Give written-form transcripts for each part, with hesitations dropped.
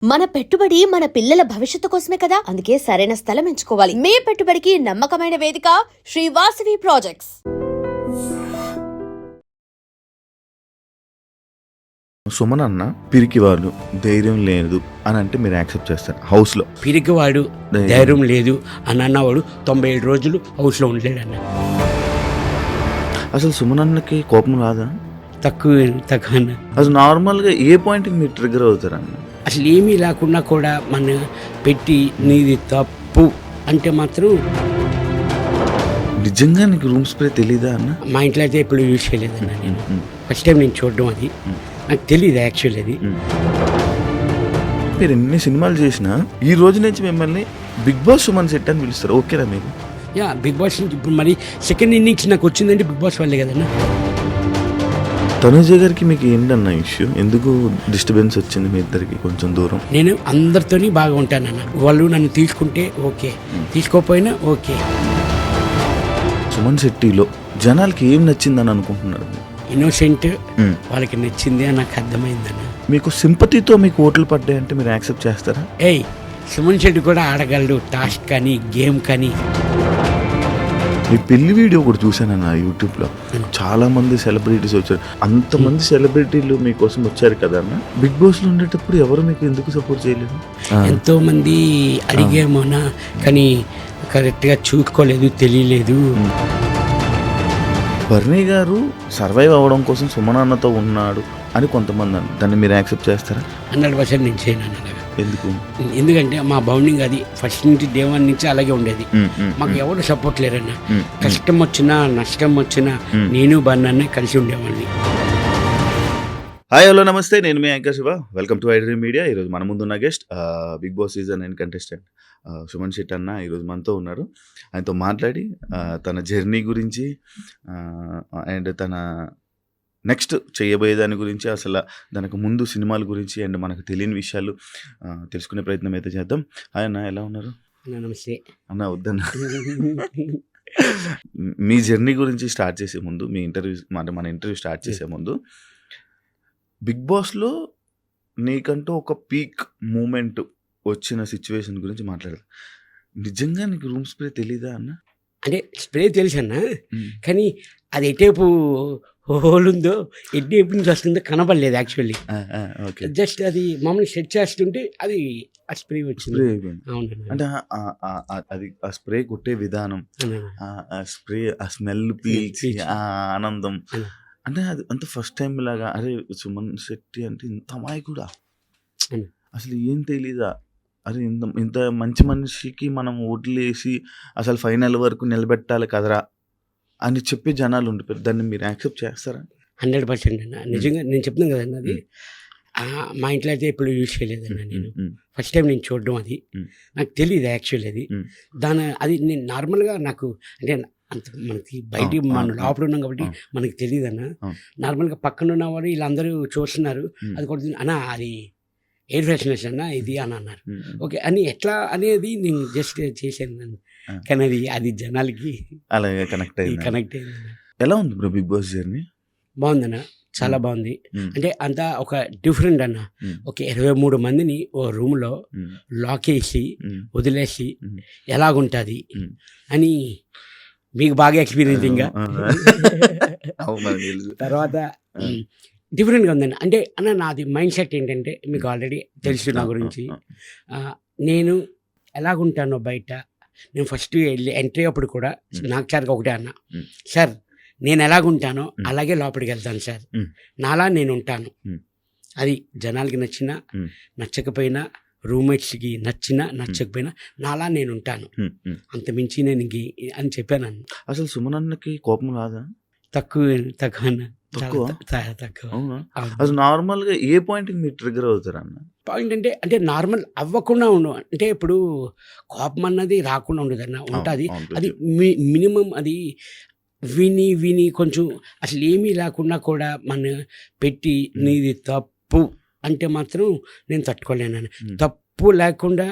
మన పెట్టుబడి మన పిల్లల భవిష్యత్తు కోసమే కదా, అందుకే సరైన స్థలం ఎంచుకోవాలి. మీ పెట్టుబడికి నమ్మకమైన వేదిక శ్రీ వాసవి ప్రాజెక్ట్స్. సుమన్ అన్న పిరికివాడు, ధైర్యం లేదు అని అంటే మీరు యాక్సెప్ట్ చేస్తారు? హౌస్లో పిరికివాడు, ధైర్యం లేదు అని అన్నవాడు 97 రోజులు హౌస్లో ఉండలేడన్న. అసలు సుమన్ అన్నకి కోపం రాదా? తక్కువ అన్న. అసలు నార్మల్గా ఏ పాయింట్కి మీరు ట్రిగ్గర్ అవుతారన్న? అసలు ఏమీ లేకుండా కూడా మన పెట్టి నీది తప్పు అంటే మాత్రం. నిజంగా నీకు రూమ్ స్ప్రే తెలీదా అన్న? మా ఇంట్లో అయితే ఎప్పుడు యూజ్ చేయలేదన్న. నేను ఫస్ట్ టైం నేను చూడడం, అది నాకు తెలియదు యాక్చువల్. అది మీరు ఎన్ని సినిమాలు చేసినా ఈ రోజు నుంచి మిమ్మల్ని బిగ్ బాస్ సుమన్ సెట్ అని పిలుస్తారు, ఓకేనా మీకు? బిగ్ బాస్ నుంచి ఇప్పుడు మరి సెకండ్ ఇన్నింగ్స్ నాకు వచ్చిందంటే బిగ్ బాస్ వల్లే కదన్నా. తనుజ గారికి మీకు ఏంటన్న ఇష్యూ? ఎందుకు డిస్టర్బెన్స్ వచ్చింది మీ ఇద్దరికి కొంచెం దూరం? నేను అందరితోని బాగా ఉంటానన్న. వాళ్ళు నన్ను తీసుకుంటే ఓకే, తీసుకోకపోయినా ఓకే. సుమన్ శెట్టిలో జనాలకి ఏం నచ్చిందని అనుకుంటున్నారు? ఇన్నోసెంట్, వాళ్ళకి నచ్చింది అని నాకు అర్థమైందన్న. మీకు సింపతితో మీకు ఓట్లు పడ్డాయంటే మీరు యాక్సెప్ట్ చేస్తారా? సుమన్ శెట్టి కూడా ఆడగలడు, టాస్క్ కానీ గేమ్ కానీ. మీ పెళ్లి వీడియో కూడా చూశానన్న యూట్యూబ్లో. చాలా మంది సెలబ్రిటీస్ వచ్చారు, అంతమంది సెలబ్రిటీలు మీకోసం వచ్చారు కదా అన్న. బిగ్ బాస్లో ఉండేటప్పుడు ఎవరు మీకు ఎందుకు సపోర్ట్ చేయలేదు? ఎంతో మంది అడిగేమోనా, కానీ కరెక్ట్గా చూసుకోలేదు, తెలియలేదు. బర్నీ గారు సర్వైవ్ అవ్వడం కోసం సుమన్ అన్నతో ఉన్నాడు అని కొంతమంది అన్నారు, దాన్ని మీరు యాక్సెప్ట్ చేస్తారా? 100% నేను చేయను అన్న. ఎందుకు? ఎందుకంటే మా బౌండింగ్ అది ఫస్ట్ నుంచి డే 1 నుంచి అలాగే ఉండేది. మాకు ఎవరు సపోర్ట్ లేరన్న. కష్టం వచ్చినా నష్టం వచ్చినా నేను బర్నీ కలిసి ఉండేవాడిని. హాయ్, హలో, నమస్తే. నేను మీ anchor Shiva. Welcome to iDream media. ఈరోజు మన ముందున్న guest Bigg Boss season 9 contestant Suman Shetty అన్న ఈరోజు మనతో ఉన్నారు. ఆయనతో మాట్లాడి తన జర్నీ గురించి అండ్ తన నెక్స్ట్ చేయబోయే దాని గురించి, అసలు దానికి ముందు సినిమాల గురించి అండ్ మనకు తెలియని విషయాలు తెలుసుకునే ప్రయత్నం అయితే చేద్దాం. హాయ్ అన్న, ఎలా ఉన్నారు? నమస్తే అన్న. వద్దన్న, మీ జర్నీ గురించి స్టార్ట్ చేసే ముందు, మీ ఇంటర్వ్యూ మన ఇంటర్వ్యూ స్టార్ట్ చేసే ముందు, బిగ్ బాస్లో నీకంటూ ఒక పీక్ మూమెంట్ వచ్చిన సిచ్యువేషన్ గురించి మాట్లాడదు. నిజంగా నీకు రూమ్ స్ప్రే తెలీదా అన్న? అంటే స్ప్రే తెలుసు అన్న, కానీ అది ఎటేపు హోల్ ఉందో ఎటేపు నుంచి వస్తుందో కనపడలేదు యాక్చువల్లీ. జస్ట్ అది మామూలు సెట్ చేస్తుంటే అది ఆ స్ప్రే వచ్చింది. అవును. అంటే అది ఆ స్ప్రే కొట్టే విధానం, ఆ స్ప్రే, ఆ స్మెల్ పీల్చి ఆ ఆనందం, అంటే అది అంత ఫస్ట్ టైం లాగా. అరే సుమన్ శెట్టి అంటే ఇంత అమ్మాయి కూడా అసలు ఏం తెలీదా? అరే ఇంత మంచి మనిషికి మనం ఓట్లేసి అసలు ఫైనల్ వరకు నిలబెట్టాలి కదరా అని చెప్పి జనాలు ఉండిపోయారు. దాన్ని మీరు యాక్సెప్ట్ చేస్తారా? 100% అన్న. నిజంగా నేను చెప్తున్నాను కదన్న, అది మా ఇంట్లో అయితే ఎప్పుడు యూజ్ చేయలేదన్న. నేను ఫస్ట్ టైం నేను చూడడం, అది నాకు తెలియదు యాక్చువల్. అది నేను నార్మల్గా నాకు అంటే అంత మనకి బయట మనం లోపల ఉన్నాం కాబట్టి మనకి తెలియదు అన్న. నార్మల్గా పక్కన ఉన్నవారు వీళ్ళందరూ చూస్తున్నారు, అది కొడుతుంది అన్న, అది ఎయిర్ ఫ్రెషనర్స్ అన్న ఇది అని అన్నారు. ఓకే అని ఎట్లా అనేది నేను జస్ట్ చేశాను, కానీ అది జనాలకి అలాగే కనెక్ట్ అయింది. ఎలా ఉంది బ్రో బిగ్ బాస్ జర్నీ? బాగుందన్న, చాలా బాగుంది. అంటే అంతా ఒక డిఫరెంట్ అన్న. ఒక 23 మందిని ఓ రూమ్లో లాక్ వేసి వదిలేసి ఎలాగుంటుంది అని మీకు బాగా ఎక్స్పీరియన్సింగ్గా తర్వాత డిఫరెంట్గా ఉందండి. అంటే అన్న నాది మైండ్ సెట్ ఏంటంటే మీకు ఆల్రెడీ తెలుసు నా గురించి. నేను ఎలాగుంటానో బయట, నేను ఫస్ట్ వెళ్ళి ఎంట్రీ అప్పుడు కూడా నాకు సార్కి ఒకటే అన్న, సార్ నేను ఎలాగుంటానో అలాగే లోపలికి వెళ్తాను సార్, నాలా నేను ఉంటాను. అది జనాలకి నచ్చినా నచ్చకపోయినా, రూమ్మేట్స్కి నచ్చినా నచ్చకపోయినా నాలా నేను ఉంటాను, అంత మించి నేను అని చెప్పాను. అసలు సుమన్ అన్నకి కోపం రాదా? తక్కువ అన్న. అవునా? అసలు నార్మల్గా ఏ పాయింట్కి మీరు ట్రిగ్గర్ అవుతారు అన్న? పాయింట్ అంటే నార్మల్ అవ్వకుండా ఉండు, అంటే ఇప్పుడు కోపం అన్నది రాకుండా ఉండదు అన్న, ఉంటుంది. అది మినిమం అది విని కొంచెం అసలు ఏమీ లేకుండా కూడా మన పెట్టి నీది తప్పు అంటే మాత్రం నేను తట్టుకోలేను. తప్పు లేకుండా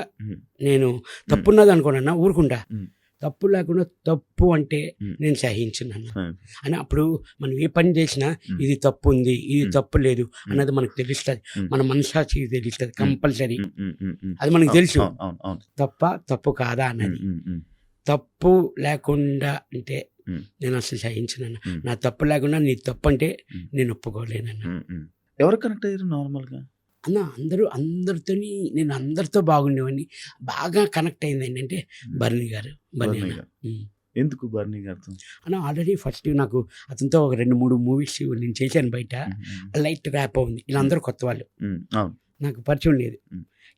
నేను తప్పున్నది అనుకోనన్నా ఊరుకుంటా, తప్పు లేకుండా తప్పు అంటే నేను సహించున్నాను అని అప్పుడు మనం ఏ పని చేసినా ఇది తప్పు ఉంది, ఇది తప్పు లేదు అన్నది మనకు తెలుస్తుంది, మన మనసాక్షి తెలుస్తుంది కంపల్సరీ, అది మనకు తెలుసు. తప్పు కాదా అన్నది. తప్పు లేకుండా అంటే నేను అసలు సహించినాను. నా తప్పు లేకుండా నీ తప్పు అంటే నేను ఒప్పుకోలేనన్న. ఎవరు కనెక్ట్ అయ్యారు నార్మల్గా? అన్న అందరితో నేను అందరితో బాగుండేవాడిని. బాగా కనెక్ట్ అయింది ఏంటంటే బర్నీ గారు. ఎందుకు బర్నీ గారితో అన్న? ఆల్రెడీ ఫస్ట్ నాకు అతనితో ఒక 2-3 మూవీస్ నేను చేశాను బయట. లైట్ ర్యాప్ ఉంది. వీళ్ళందరూ కొత్త వాళ్ళు, నాకు పరిచయం లేదు.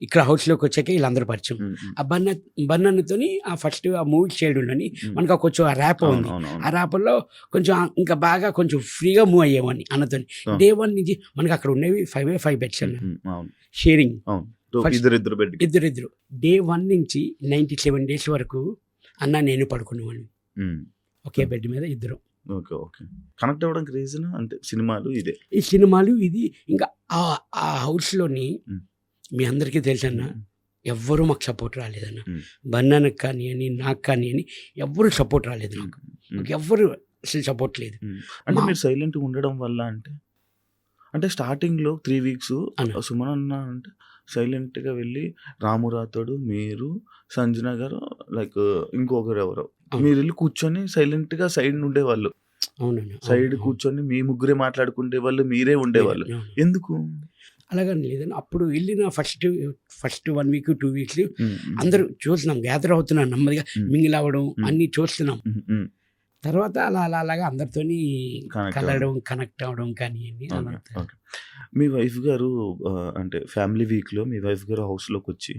ఇక్కడ హౌస్లోకి వచ్చాక వీళ్ళందరూ పరిచయం. ఆ బన్నతో ఆ ఫస్ట్ ఆ మూవీ చేయడంలోని మనకు కొంచెం ఆ ర్యాప్ ఉంది. ఆ ర్యాప్లో కొంచెం ఇంకా బాగా కొంచెం ఫ్రీగా మూవ్ అయ్యేవాడిని అన్నతో. డే 1 నుంచి మనకి అక్కడ ఉండేవి 5 బెడ్స్ అన్న, షేరింగ్ ఇద్దరు. డే 1 నుంచి 97 days వరకు అన్న నేను పడుకునేవాడిని ఒకే బెడ్ మీద ఇద్దరు. కనెక్ట్ అవ్వడానికి రీజన్ అంటే ఈ సినిమాలు ఇది. ఇంకా ఆ హౌస్లోని మీ అందరికీ తెలుసన్న, ఎవ్వరూ మాకు సపోర్ట్ రాలేదన్న. బన్నానికి కానీ అని నాకు కానీ అని ఎవ్వరూ సపోర్ట్ రాలేదు. నాకు ఎవ్వరు అసలు సపోర్ట్ లేదు. అంటే మీరు సైలెంట్గా ఉండడం వల్ల అంటే స్టార్టింగ్లో 3 weeks సుమన్ అన్న అంటే సైలెంట్గా వెళ్ళి రామురాతోడు, మీరు, సంజన గారు, లైక్ ఇంకొకరు ఎవరో మీరు వెళ్ళి కూర్చొని సైలెంట్గా సైడ్ ఉండేవాళ్ళు. అవునన్నా, సైడ్ కూర్చొని మీ ముగ్గురే మాట్లాడుకుంటే వాళ్ళు, మీరే ఉండేవాళ్ళు. ఎందుకు అలాగని లేదని అప్పుడు వెళ్ళిన ఫస్ట్ 1 week 2 weeks అందరూ చూస్తున్నాం, గ్యాదర్ అవుతున్నాం, నెమ్మదిగా మింగిల్ అవ్వడం అన్నీ చూస్తున్నాం. తర్వాత అలాగా అందరితో కలవడం, కనెక్ట్ అవ్వడం కానీ. మీ వైఫ్ గారు అంటే ఫ్యామిలీ వీక్లో మీ వైఫ్ గారు హౌస్లోకి వచ్చి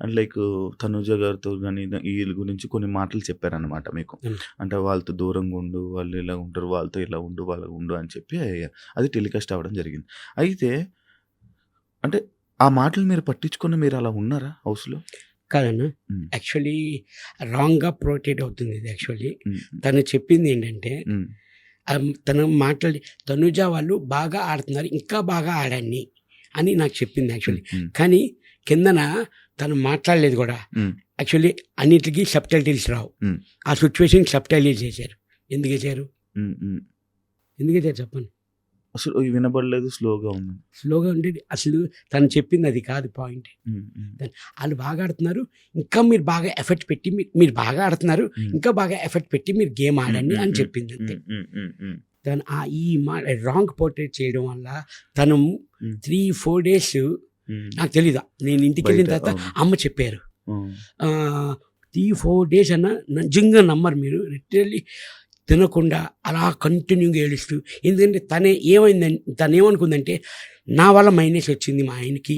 అండ్ లైక్ తనుజ గారితో కానీ వీళ్ళ గురించి కొన్ని మాటలు చెప్పారనమాట మీకు. అంటే వాళ్ళతో దూరంగా ఉండు, వాళ్ళు ఇలా ఉంటారు, వాళ్ళతో ఇలా ఉండు, వాళ్ళ ఉండు అని చెప్పి అది టెలికాస్ట్ అవ్వడం జరిగింది. అయితే అంటే ఆ మాటలు మీరు పట్టించుకొని మీరు అలా ఉన్నారా హౌస్లో? కాదన్న, యాక్చువల్లీ రాంగ్గా ప్రొటెక్ట్ అవుతుంది ఇది. యాక్చువల్లీ తను చెప్పింది ఏంటంటే, తను మాట్లాడి తనుజ వాళ్ళు బాగా ఆడుతున్నారు, ఇంకా బాగా ఆడాన్ని అని నాకు చెప్పింది యాక్చువల్లీ. కానీ కిందన తను మాట్లాడలేదు కూడా. యాక్చువల్లీ అన్నిటికీ సబ్టైటిల్స్ రావు. ఆ సిచ్యువేషన్ సబ్టైటిల్స్ చేశారు. ఎందుకు చేశారు చెప్పండి. అసలు వినబడలేదు, స్లోగా ఉండేది. అసలు తను చెప్పింది అది కాదు పాయింట్. వాళ్ళు బాగా ఆడుతున్నారు, ఇంకా మీరు బాగా ఎఫర్ట్ పెట్టి మీరు బాగా ఆడుతున్నారు, ఇంకా బాగా ఎఫర్ట్ పెట్టి మీరు గేమ్ ఆడండి అని చెప్పింది అంతే. తను ఈ రాంగ్ పోర్ట్రేట్ చేయడం వల్ల తను 3-4 days నాకు తెలీదు. నేను ఇంటికి వెళ్ళిన తర్వాత అమ్మ చెప్పారు, 3-4 days అన్న నిజంగా నమ్మరు మీరు, లిటరల్లీ తినకుండా అలా కంటిన్యూగా ఏడుస్తూ. ఎందుకంటే తను ఏమనుకుందంటే నా వల్ల మైనస్ వచ్చింది మా ఆయనకి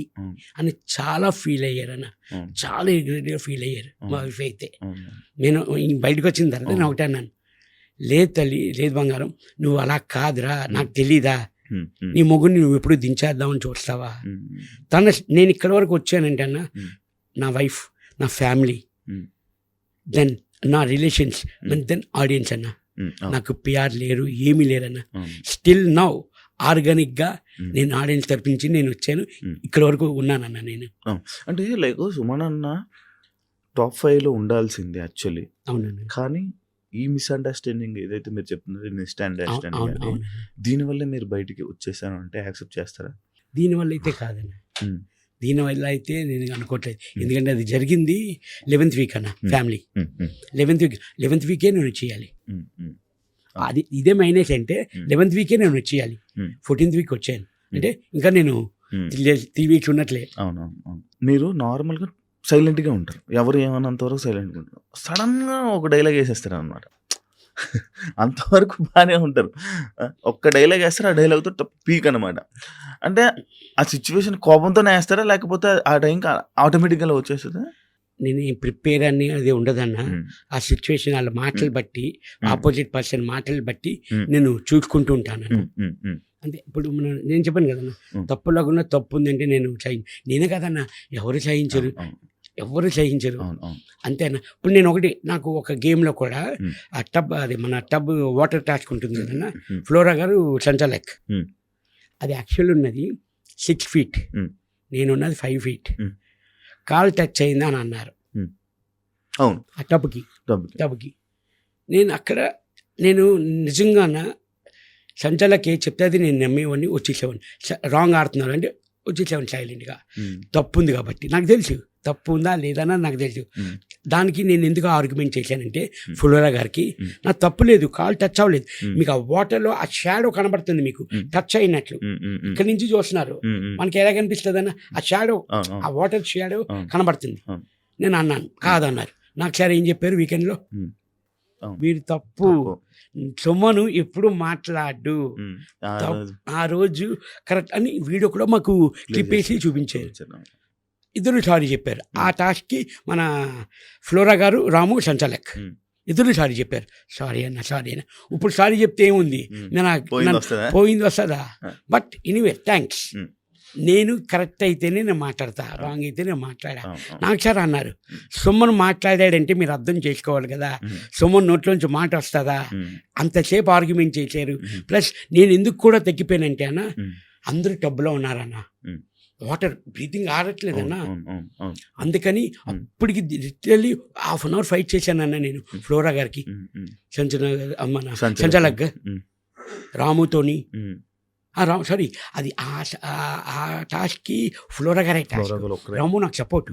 అని చాలా ఫీల్ అయ్యారన్న, చాలా రిగ్రెట్గా ఫీల్ అయ్యారు మా వైఫ్ అయితే. నేను బయటకు వచ్చిన తర్వాత నేను ఒకటే అన్నాను, లేదు తల్లి, లేదు బంగారం, నువ్వు అలా కాదురా, నాకు తెలీదా, నీ మొగుడిని నువ్వు ఎప్పుడు దించేద్దామని చూస్తావా. నేను ఇక్కడి వరకు వచ్చానంటే అన్న, నా వైఫ్, నా ఫ్యామిలీ, దెన్ నా రిలేషన్స్, దెన్ ఆడియన్స్ అన్న. నాకు పిఆర్ లేరు, ఏమీ లేరన్న. స్టిల్ నౌ ఆర్గానిక్గా నేను ఆడియన్స్ తరపించి నేను వచ్చాను, ఇక్కడ వరకు ఉన్నానన్న నేను. అంటే లైక్ సుమన్ అన్న top 5లో ఉండాల్సింది యాక్చువల్లీ. అవునండి. కానీ ఈ మిస్అండర్స్టాండింగ్ ఏదైతే మీరు చెప్తున్నారు, మిస్అండర్స్టాండింగ్, దీనివల్ల మీరు బయటికి వచ్చేసాను అంటే యాక్సెప్ట్ చేస్తారా? దీనివల్ల అయితే కాదన్న, దీనివల్ల అయితే నేను అనుకోవట్లేదు. ఎందుకంటే అది జరిగింది 11th week అన్న. ఫ్యామిలీ 11th week నేను చేయాలి. అది ఇదే మైనస్ అంటే 11th week నేను వచ్చేయాలి. 14th week వచ్చాను అంటే ఇంకా నేను 3 weeks ఉన్నట్లే. అవునవును. మీరు నార్మల్గా సైలెంట్గా ఉంటారు, ఎవరు ఏమన్నంతవరకు సైలెంట్గా ఉంటారు. సడన్గా ఒక డైలాగ్ వేసేస్తారు అనమాట, అంతవరకు బాగానే ఉంటారు. ఒక్క డైలాగ్ వేస్తారు, ఆ డైలాగ్తో పీక్ అనమాట. అంటే ఆ సిచ్యువేషన్ కోపంతోనే వేస్తారా, లేకపోతే ఆ టైంకి ఆటోమేటిక్గా వచ్చేస్తుందా? నేను ప్రిపేర్ అని అది ఉండదన్న. ఆ సిచ్యువేషన్ వాళ్ళ మాటలు బట్టి, ఆపోజిట్ పర్సన్ మాటలు బట్టి నేను చూసుకుంటూ ఉంటాను అంతే. ఇప్పుడు నేను చెప్పాను కదన్నా, తప్పు లేకుండా తప్పు ఉందంటే నేనే కదన్నా, ఎవరు సహించరు అంతేనా. ఇప్పుడు నేను నాకు ఒక గేమ్లో కూడా ఆ టబ్, అది మన టబ్ వాటర్ టాస్క్ ఉంటుంది కదన్నా, ఫ్లోరా గారు సంచాలక్, అది యాక్చువల్ ఉన్నది 6 feet, నేనున్నది 5 feet. కాల్ టచ్ అయిందా అని అన్నారు. అవును. ఆ టబ్కి డబ్బుకి. నేను నిజంగాన సంచాలకి చెప్తే అది నేను నమ్మేవాడిని, వచ్చేసేవాడిని. రాంగ్ ఆడుతున్నారు అంటే వచ్చేసేవాడిని సైలెంట్గా. తప్పు ఉంది కాబట్టి నాకు తెలుసు తప్పు ఉందా లేదా అని నాకు తెలుసు. దానికి నేను ఎందుకు ఆర్గ్యుమెంట్ చేశానంటే ఫ్లోరా గారికి నా తప్పు లేదు, కాల్ టచ్ అవ్వలేదు, మీకు ఆ వాటర్లో ఆ షాడో కనబడుతుంది, మీకు టచ్ అయినట్లు ఇక్కడి నుంచి చూస్తున్నారు, మనకి ఎలా కనిపిస్తుంది అన్న ఆ షాడో, ఆ వాటర్ షాడో కనబడుతుంది. నేను అన్నాను, కాదన్నారు. నాకు సార్ ఏం చెప్పారు వీకెండ్లో, మీరు తప్పు, సొమ్మను ఎప్పుడు మాట్లాడు, ఆ రోజు కరెక్ట్ అని వీడియో కూడా మాకు క్లిప్ వేసి చూపించారు. ఇద్దరు సారీ చెప్పారు ఆ టాస్క్కి. మన ఫ్లోరా గారు, రాము, సంచాలక్ ఇద్దరు సారీ చెప్పారు. సారీ అన్న. ఇప్పుడు సారీ చెప్తే ఏముంది, పోయింది వస్తుందా? But anyway thanks. నేను కరెక్ట్ అయితేనే నేను మాట్లాడతా, రాంగ్ అయితే నేను మాట్లాడా. నాకు సార్ అన్నారు, సొమ్మను మాట్లాడాడంటే మీరు అర్థం చేసుకోవాలి కదా, సొమ్మను నోట్లోంచి మాట వస్తుందా? అంతసేపు ఆర్గ్యుమెంట్ చేశారు. ప్లస్ నేను ఎందుకు కూడా తగ్గిపోయానంటే అన్న, అందరూ టబ్బులో ఉన్నారన్న, వాటర్ బ్రీతింగ్ ఆడట్లేదన్నా. అందుకని అప్పటికి లిటరల్లీ ½ అన్ అవర్ ఫైట్ చేశానన్న నేను ఫ్లోరా గారికి, మన సంచాలక్, రాముతోని. సారీ, అది ఆ టాస్క్కి ఫ్లోరా గారే టాస్క్, రాము నాకు సపోర్ట్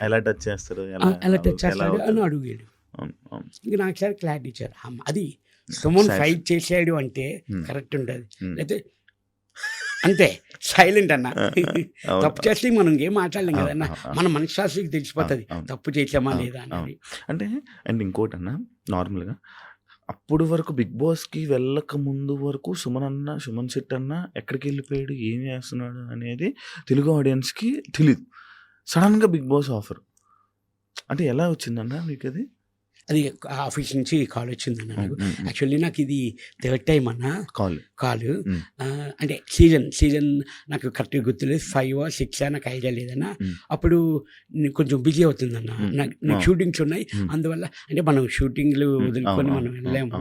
ఎలా టచ్ చేస్తాడు అని అడిగాడు. ఇంకా నాకు సార్ క్లారిటీ ఇచ్చారు, అది సుమన్ ఫైట్ చేసాడు అంటే కరెక్ట్ ఉంటుంది, అయితే అంతే సైలెంట్ అన్న. తప్పు చేస్తే మనం ఏం మాట్లాడలేం కదన్న, మన మనశ్శాస్త్రికి తెలిసిపోతుంది తప్పు చేసామా లేదా అనేది. అంటే అండ్ ఇంకోటి అన్న, నార్మల్గా అప్పుడు వరకు బిగ్ బాస్కి వెళ్ళక ముందు వరకు సుమన్ శెట్టి అన్న ఎక్కడికి వెళ్ళిపోయాడు, ఏం చేస్తున్నాడు అనేది తెలుగు ఆడియన్స్కి తెలీదు. సడన్గా బిగ్ బాస్ ఆఫర్ అంటే ఎలా వచ్చిందన్న మీకు? అది ఆఫీస్ నుంచి కాల్ వచ్చిందన్న నాకు. యాక్చువల్లీ నాకు ఇది థర్డ్ టైం అన్న కాల్. అంటే సీజన్ నాకు కరెక్ట్గా గుర్తులేదు, 5 or 6 నాకు ఐడియా లేదన్న. అప్పుడు కొంచెం బిజీ అవుతుందన్న, నాకు షూటింగ్స్ ఉన్నాయి, అందువల్ల అంటే మనం షూటింగ్లు వదులుకొని మనం వెళ్ళాము,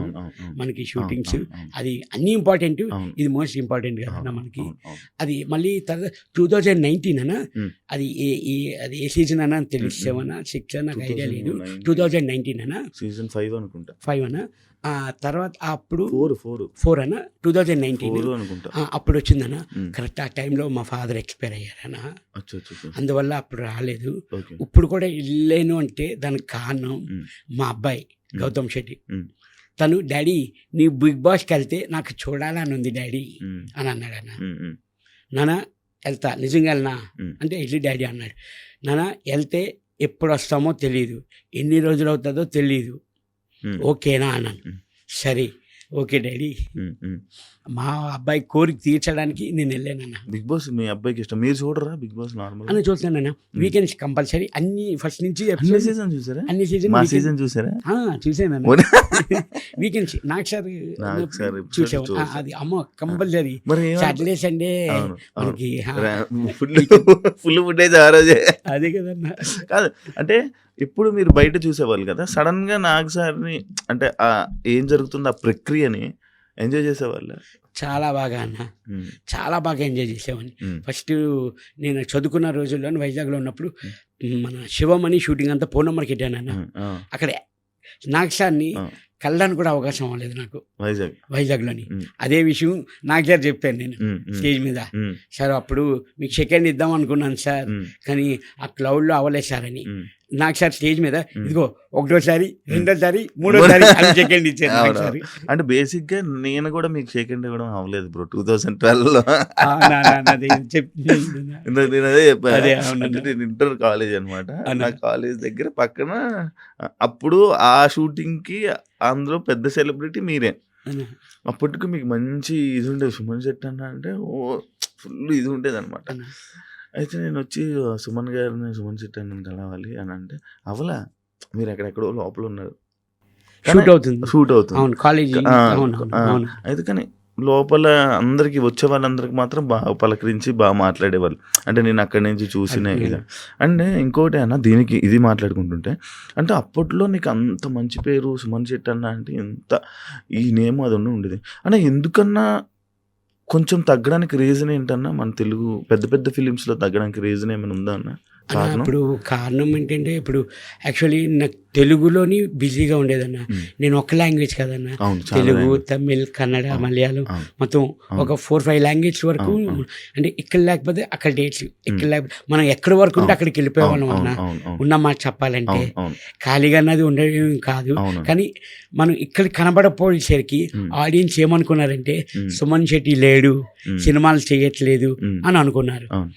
మనకి షూటింగ్స్ అది అన్నీ ఇంపార్టెంట్, ఇది మోస్ట్ ఇంపార్టెంట్ కదన్న మనకి. అది మళ్ళీ తర్వాత 2019 అన్న, అది ఏ సీజన్ అన్న తెలుస్తామన్నా, 6 నాకు ఐడియా లేదు, 2019 అన్న, సీజన్ 5 అనుకుంటా, 5 అన్న. తర్వాత అప్పుడు 4 అన్న, 2019 అనుకుంటా అప్పుడు వచ్చిందన్న. కరెక్ట్ ఆ టైంలో మా ఫాదర్ ఎక్స్పైర్ అయ్యారన్న, అందువల్ల అప్పుడు రాలేదు. ఇప్పుడు కూడా వెళ్ళాను అంటే దానికి కారణం మా అబ్బాయి గౌతమ్ శెట్టి. తను, డాడీ నీ బిగ్ బాస్కి వెళ్తే నాకు చూడాలని ఉంది డాడీ అని అన్నాడు అన్న. నాన్న వెళ్తా, నిజంగా వెళ్ళనా అంటే వెళ్ళి డాడీ అన్నాడు. నాన్న వెళ్తే ఎప్పుడు వస్తామో తెలియదు, ఎన్ని రోజులు అవుతుందో తెలియదు, ఓకేనా అన్నాను. సరే ఓకే డాడీ, మా అబ్బాయి కోరిక తీర్చడానికి నేను వెళ్ళానన్నా. బిగ్ బాస్ మీ అబ్బాయికి ఇష్టం, మీరు చూడరా బిగ్ బాస్? నార్మల్ అని చూస్తానన్నా, వీకెండ్స్ కంపల్సరీ అన్ని ఫస్ట్ నుంచి సీజన్ చూసారా? అన్ని సీజన్ చూసారా? చూసానన్నా. వీకెండ్స్ నాకు సార్ చూసాము, అది అమ్మ కంపల్సరీ సాటర్డే సండే మనకి ఫుల్ ఫుటేజ్ ఆ రోజే. అదే కదన్నా. కాదు అంటే ఇప్పుడు మీరు బయట చూసేవాళ్ళు కదా, సడన్ గా నాగ్ సార్ని అంటే ఏం జరుగుతుంది ఆ ప్రక్రియని ఎంజాయ్ చేసేవాళ్ళు? చాలా బాగా అన్న, చాలా బాగా ఎంజాయ్ చేసేవాడిని. ఫస్ట్ నేను చదువుకున్న రోజుల్లో వైజాగ్లో ఉన్నప్పుడు మన శివమణి షూటింగ్ అంతా పూర్ణమ్మకి వెళ్ళాను అన్న. అక్కడ నాగ్ సార్ని కళ్ళడానికి కూడా అవకాశం అవ్వలేదు నాకు వైజాగ్లోని. అదే విషయం నాగ్ సార్ చెప్పాను నేను స్టేజ్ మీద, సార్ అప్పుడు మీకు సెకండ్ ఇద్దాం అనుకున్నాను సార్, కానీ ఆ క్లౌడ్లో అవ్వలేదు సార్ అని. నాకు సార్ స్టేజ్ మీద ఇదిగో ఒకటోసారి, రెండోసారి, మూడోసారి సెకండ్ ఇచ్చారు. అంటే బేసిక్ గా నేను కూడా మీకు సెకండ్ ఇవ్వడం అవ్వలేదు బ్రో 2012లో. నేను ఇంటర్ కాలేజ్ అనమాట, నా కాలేజ్ దగ్గర పక్కన. అప్పుడు ఆ షూటింగ్ కి అందులో పెద్ద సెలబ్రిటీ మీరే. అప్పటికి మీకు మంచి ఇది ఉండేది, సుమన్ శెట్టి అన్న అంటే ఫుల్ ఇది ఉండేది అనమాట. అయితే నేను వచ్చి సుమన్ శెట్టి అన్నని కలవాలి అని అంటే, అవలా మీరు ఎక్కడెక్కడో లోపల ఉన్నారు, షూట్ అవుతుంది అయితే కానీ లోపల అందరికి వచ్చే వాళ్ళందరికి మాత్రం బాగా పలకరించి బాగా మాట్లాడేవాళ్ళు. అంటే నేను అక్కడి నుంచి చూసిన ఇది. అంటే ఇంకోటి అన్న, దీనికి ఇది మాట్లాడుకుంటుంటే, అంటే అప్పట్లో నీకు అంత మంచి పేరు సుమన్ శెట్టి అన్న అంటే ఎంత ఈ నేమ్ అది ఉండేది అంటే, ఎందుకన్నా కొంచెం తగ్గడానికి రీజన్ ఏంటన్నా? మన తెలుగు పెద్ద పెద్ద ఫిలిమ్స్‌లో తగ్గడానికి రీజన్ ఏమైనా ఉందా అన్న? అన్న కారణం? ఇప్పుడు కారణం ఏంటంటే ఇప్పుడు యాక్చువల్లీ నాకు తెలుగులోని బిజీగా ఉండేదన్న. నేను ఒక్క లాంగ్వేజ్ కదన్న, అవును. చాలా తెలుగు, లాంగ్వేజ్. తమిళ్, కన్నడ, అవును. మలయాళం అవును. మొత్తం అవును. ఒక 4-5 లాంగ్వేజ్ వరకు అవును. అంటే ఇక్కడ లేకపోతే అక్కడ డేట్స్, ఇక్కడ లేకపోతే మనం ఎక్కడి వరకు ఉంటే అవును. అక్కడికి అవును. వెళ్ళిపోయేవాళ్ళం అన్న. అవును. అవును. ఉన్న మాట చెప్పాలంటే అవును. అవును. ఖాళీగా అన్నది ఉండేది కాదు. అవును. కానీ మనం ఇక్కడ కనబడపోయేసరికి హ్మ్. ఆడియన్స్ ఏమనుకున్నారంటే హ్మ్. సుమన్ శెట్టి లేడు, హ్మ్. సినిమాలు చేయట్లేదు హ్మ్. అని అనుకున్నారు. అవును.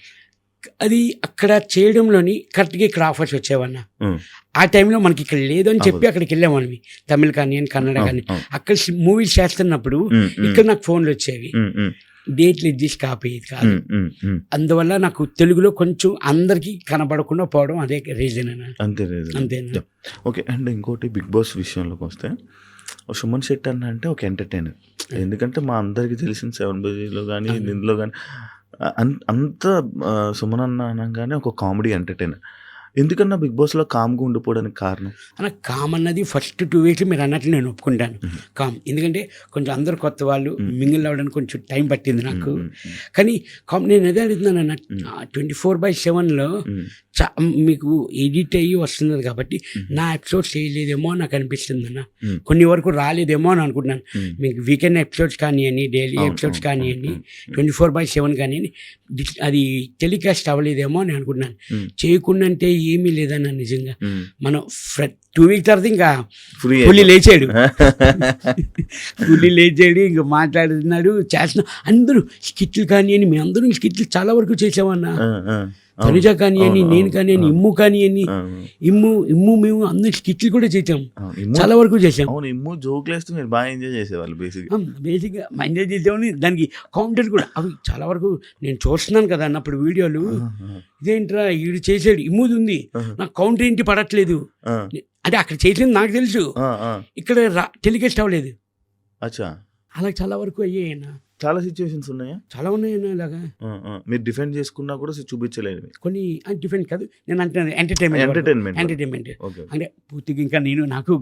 అది అక్కడ చేయడంలోని కరెక్ట్గా ఇక్కడ ఆఫర్స్ వచ్చేవన్న. హ్మ్. ఆ టైంలో మనకి ఇక్కడ లేదు అని చెప్పి అవ్వదు. అక్కడికి వెళ్ళామని, తమిళ్ కానీ కన్నడ అవును. కానీ అవును. అక్కడ మూవీస్ చేస్తున్నప్పుడు హ్మ్. హ్మ్. ఇక్కడ నాకు ఫోన్లు వచ్చేవి, హ్మ్. హ్మ్. డేట్లు అడ్జస్ట్ కాపోయేది కాదు. హ్మ్. హ్మ్. హ్మ్. అందువల్ల నాకు తెలుగులో కొంచెం అందరికీ కనబడకుండా పోవడం అదే రీజన్ అన్న. అంతే రీజన్. అంతేనా? యాహ్! ఓకే. అండ్ ఇంకోటి 'బిగ్ బాస్' విషయంలోకి వస్తే సుమన్ శెట్టి అన్న అంటే ఒక ఎంటర్‌టైనర్. ఎందుకంటే మా అందరికీ తెలిసిన 'సెవెన్ బేబీస్‌లో' గానీ, అవును. దీనిలో గానీ అంత సుమన్ అన్న అనంగానే ఒక కామెడీ ఎంటర్‌టైనర్. ఎందుకన్నా 'బిగ్ బాస్'లో కామ్‌గా ఉండిపోవడానికి కారణం? అన్న కామ్ అన్నది ఫస్ట్ 2 వీక్స్ మీరు అన్నట్లు నేను ఒప్పుకుంటాను. హుహు. కామ్ ఎందుకంటే కొంచెం అందరు కొత్త వాళ్ళు హ్మ్. మింగిల్ అవ్వడానికి కొంచెం టైం పట్టింది హ్మ్. నాకు. హ్మ్. హ్మ్. కానీ కామ్ నేను అదే అడుగుతున్నాను అన్న, హ్మ్. 24/7లో హ్మ్. మీకు ఎడిట్ అయ్యి వస్తున్నది కాబట్టి హుహు. నా ఎపిసోడ్స్ చేయలేదేమో అని నాకు అనిపిస్తుంది అన్న. హ్మ్. కొన్ని వరకు రాలేదేమో అని అనుకుంటున్నాను. హ్మ్. మీకు వీకెండ్ ఎపిసోడ్స్ కానివ్వండి, డైలీ అవును. ఎపిసోడ్స్ అవును. కానివ్వండి, అవును. హ్మ్. 24/7 కానివ్వండి, అది టెలికాస్ట్ అవ్వలేదేమో అని అనుకుంటున్నాను. హ్మ్. చేయకుండా అంటే ఏమీ లేదన్న నిజంగా. హ్మ్. మనం 2 వీక్స్ తర్వాత ఇంకా ఫ్రీ పులి అయిపో లేచాడు. పులి లేచాడు, ఇంక మాట్లాడుతున్నాడు, చేస్తున్నాం. అందరూ స్కిట్లు కానివ్వండి, మేము అందరం స్కిట్లు చాలా వరకు చేసామన్నా. ఆ! ఆ! అవును. తనుజ కానివ్వండి, అవును. నేను అవును. కానివ్వండి, అవును. ఇమ్ము కానివ్వండి, అవును. ఇమ్ము మేము అందరం స్కిట్లు కూడా చేసాం, అవును. ఇమ్ము చాలా వరకు చేసాం. అవును. ఇమ్ము జోకులేస్తూ మీరు బాగా ఎంజాయ్ చేసేవాళ్ళు బేసిక్‌గా. బేసిక్గా ఎంజాయ్ చేసామని దానికి కౌంటర్ కూడా అవి చాలా వరకు నేను చూస్తున్నాను కదా అన్నప్పుడు వీడియోలు. ఆహా! ఇదేంట్రా వీడు చేసాడు, ఇమ్ముది ఉంది, ఆహా! నాకు కౌంటర్ ఏంటి పడట్లేదు. ఆ! అంటే అక్కడ చేసింది నాకు తెలుసు, ఆ! ఆ! ఇక్కడ టెలికాస్ట్ అవ్వలేదు. అచ్చా! అలా చాలా వరకు అయ్యాయన్న, చాలా సిట్యుయేషన్స్ ఉన్నాయా? చాలా ఉన్నాయన్న ఇలాగా. ఆ! ఆ! మీరు డిఫెండ్ చేసుకున్నా కూడా చూపించలేదు. కొన్ని డిఫరెంట్ కాదు, నేను అంటున్నాను ఎంటర్టైన్మెంట్ ఎంటర్‌టైన్‌మెంట్ వరకు. Entertainment okay. అంటే పూర్తిగా ఇంకా నాకు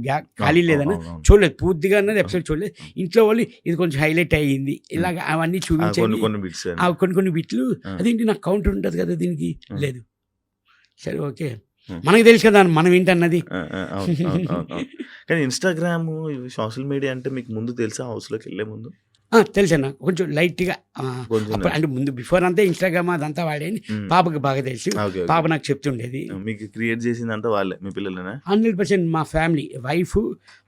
ఖాళీ అవును. లేదన్న, అవును. చూడలేదు పూర్తిగా అన్నది ఎపిసోడ్ చూడలేదు. ఇంట్లో వాళ్ళు ఇది కొంచెం హైలైట్ అయ్యింది ఇలాగ అవన్నీ కొన్ని చూపించేది. కొన్ని బిట్స్ ఆ కొన్ని బిట్లు ఆ! అదేంటి నాకు కౌంటర్ ఉంటుంది కదా దీనికి, ఆ! లేదు. సరే ఓకే, హ్మ్. మనకు తెలుసు కదా మనం ఏంటన్నది. ఆ! ఆ! అవును. అవును. అవును. అవును. కానీ ఇన్‌స్టాగ్రాము, ఇవి సోషల్ మీడియా అంటే మీకు ముందు తెలుసా హౌస్‌లోకెళ్ళే ముందు? తెలుసన్న కొంచెం లైట్గా. కొంచెం అప్పుడు అంటే ముందు బిఫోర్ అంతా ఇన్స్టాగ్రామ్ అదంతా వాడేది. హ్మ్. పాపకు బాగా తెలుసు, ఓకే. పాప ఓకే. నాకు చెప్తుండేది. మీకు క్రియేట్ చేసిందంతా వాళ్ళే మీ పిల్లలేనా? 100% మా ఫ్యామిలీ, వైఫ్,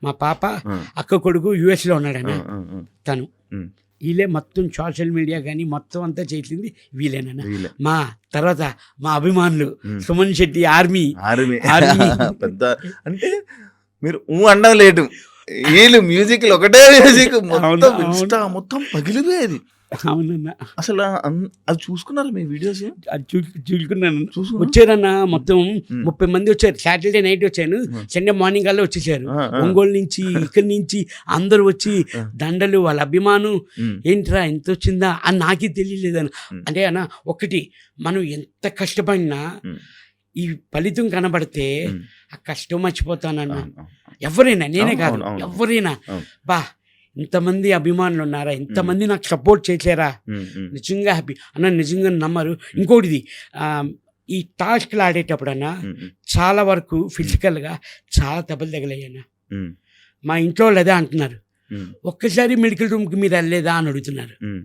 మా పాప, ఆ! అక్క కొడుకు యూఎస్లో ఉన్నాడన్న. ఆ! ఆ! తను హ్మ్. వీళ్ళే మొత్తం సోషల్ మీడియా కానీ మొత్తం అంతా చేసింది వీళ్ళేనన్న. వీళ్ళే. మా తర్వాత మా అభిమానులు హ్మ్. Suman Shetty army. Army. Army పెద్ద అంటే మీరు అనడం లేటు. వీళ్ళు మ్యూజిక్‌లు ఒకటే మ్యూజిక్ అవును, మొత్తం అవును, ఇన్‌స్టా మొత్తం పగిలిపోయేది. అవునన్న. అసల అది చూసుకున్నారా మీ వీడియోస్? అది చూసుకున్నాను. చూసుకున్నా? వచ్చారన్న మొత్తం హ్మ్. 30 మంది వచ్చారు. సాటర్డే నైట్ వచ్చాను, హ్మ్. సండే మార్నింగ్ కల్లా వచ్చేసారు. ఆ! ఆ! ఒంగోలు నుంచి ఇక్కడి నుంచి అందరూ వచ్చి ఆ! దండలు, వాళ్ళ అభిమానం. హ్మ్. ఏంట్రా ఇంత వచ్చిందా అని నాకే తెలియలేదన్న. హ్మ్. అంటే అన్న ఒకటి, మనం ఎంత కష్టపడినా హ్మ్. ఈ ఫలితం కనబడితే హ్మ్. ఆ కష్టం మర్చిపోతానన్న. అవును. అవును. ఎవరైనా, నేనే అవును. కాదు, అవును. అవును. ఎవరైనా అవును. బా ఇంతమంది అభిమానులు ఉన్నారా, ఇంతమంది నాకు సపోర్ట్ చేశారా, హ్మ్. హ్మ్. నిజంగా హ్యాపీ అన్న. నిజంగా నమ్మరు. ఇంకోటిది ఈ టాస్క్లు ఆడేటప్పుడు అన్న హ్మ్. హ్మ్. చాలా వరకు ఫిజికల్గా చాలా దెబ్బలు తగిలాయన్న. హ్మ్. మా ఇంట్లో వాళ్ళు అదే అంటున్నారు, హ్మ్. ఒక్కసారి మెడికల్ రూమ్కి మీరు వెళ్ళలేదా అని అడుగుతున్నారు. హ్మ్.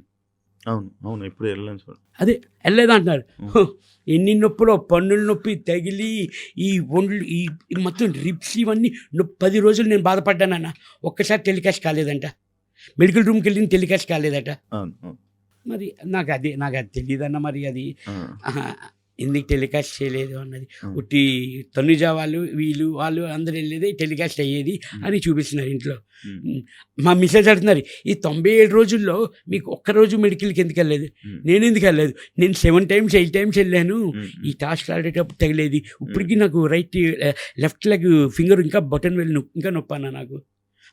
అవును. అవును. ఎప్పుడు వెళ్ళలేను చూడండి. అదే వెళ్ళలేదా అంటున్నారు. హ్మ్. ఎన్ని నొప్పులో, పన్నుల నొప్పి తగిలి ఈ ఒండ్లు ఈ ఈ మొత్తం రిప్స్ ఇవన్నీ 10 రోజులు నేను బాధపడ్డానన్న. ఒక్కసారి టెలికాస్ట్ కాలేదంట, మెడికల్ రూమ్కి వెళ్ళిన టెలికాస్ట్ కాలేదట. అవును. అవును. మరి నాకు అది తెలియదన్న. మరి అది ఆ! ఆహా, ఎందుకు టెలికాస్ట్ చేయలేదు అన్నది. హ్మ్. ఉట్టి తనుజ వాళ్ళు వాళ్ళు అందరూ వెళ్ళేది టెలికాస్ట్ అయ్యేది అని చూపిస్తున్నారు ఇంట్లో. హ్మ్. మా మిస్సెస్ అడుగుతున్నారు, ఈ 97 రోజుల్లో మీకు ఒక్కరోజు మెడికల్కి ఎందుకు వెళ్ళలేదు? హ్మ్. నేను ఎందుకు వెళ్ళలేదు? నేను 7 టైమ్స్ 8 టైమ్స్ వెళ్ళాను. హ్మ్. ఈ టాస్క్ ఆడేటప్పుడు తగిలేది. ఇప్పటికీ నాకు లెఫ్ట్ లెగ్ ఫింగర్ ఇంకా బటన్ వెళ్ళి ఇంకా నొప్పి అన్న నాకు.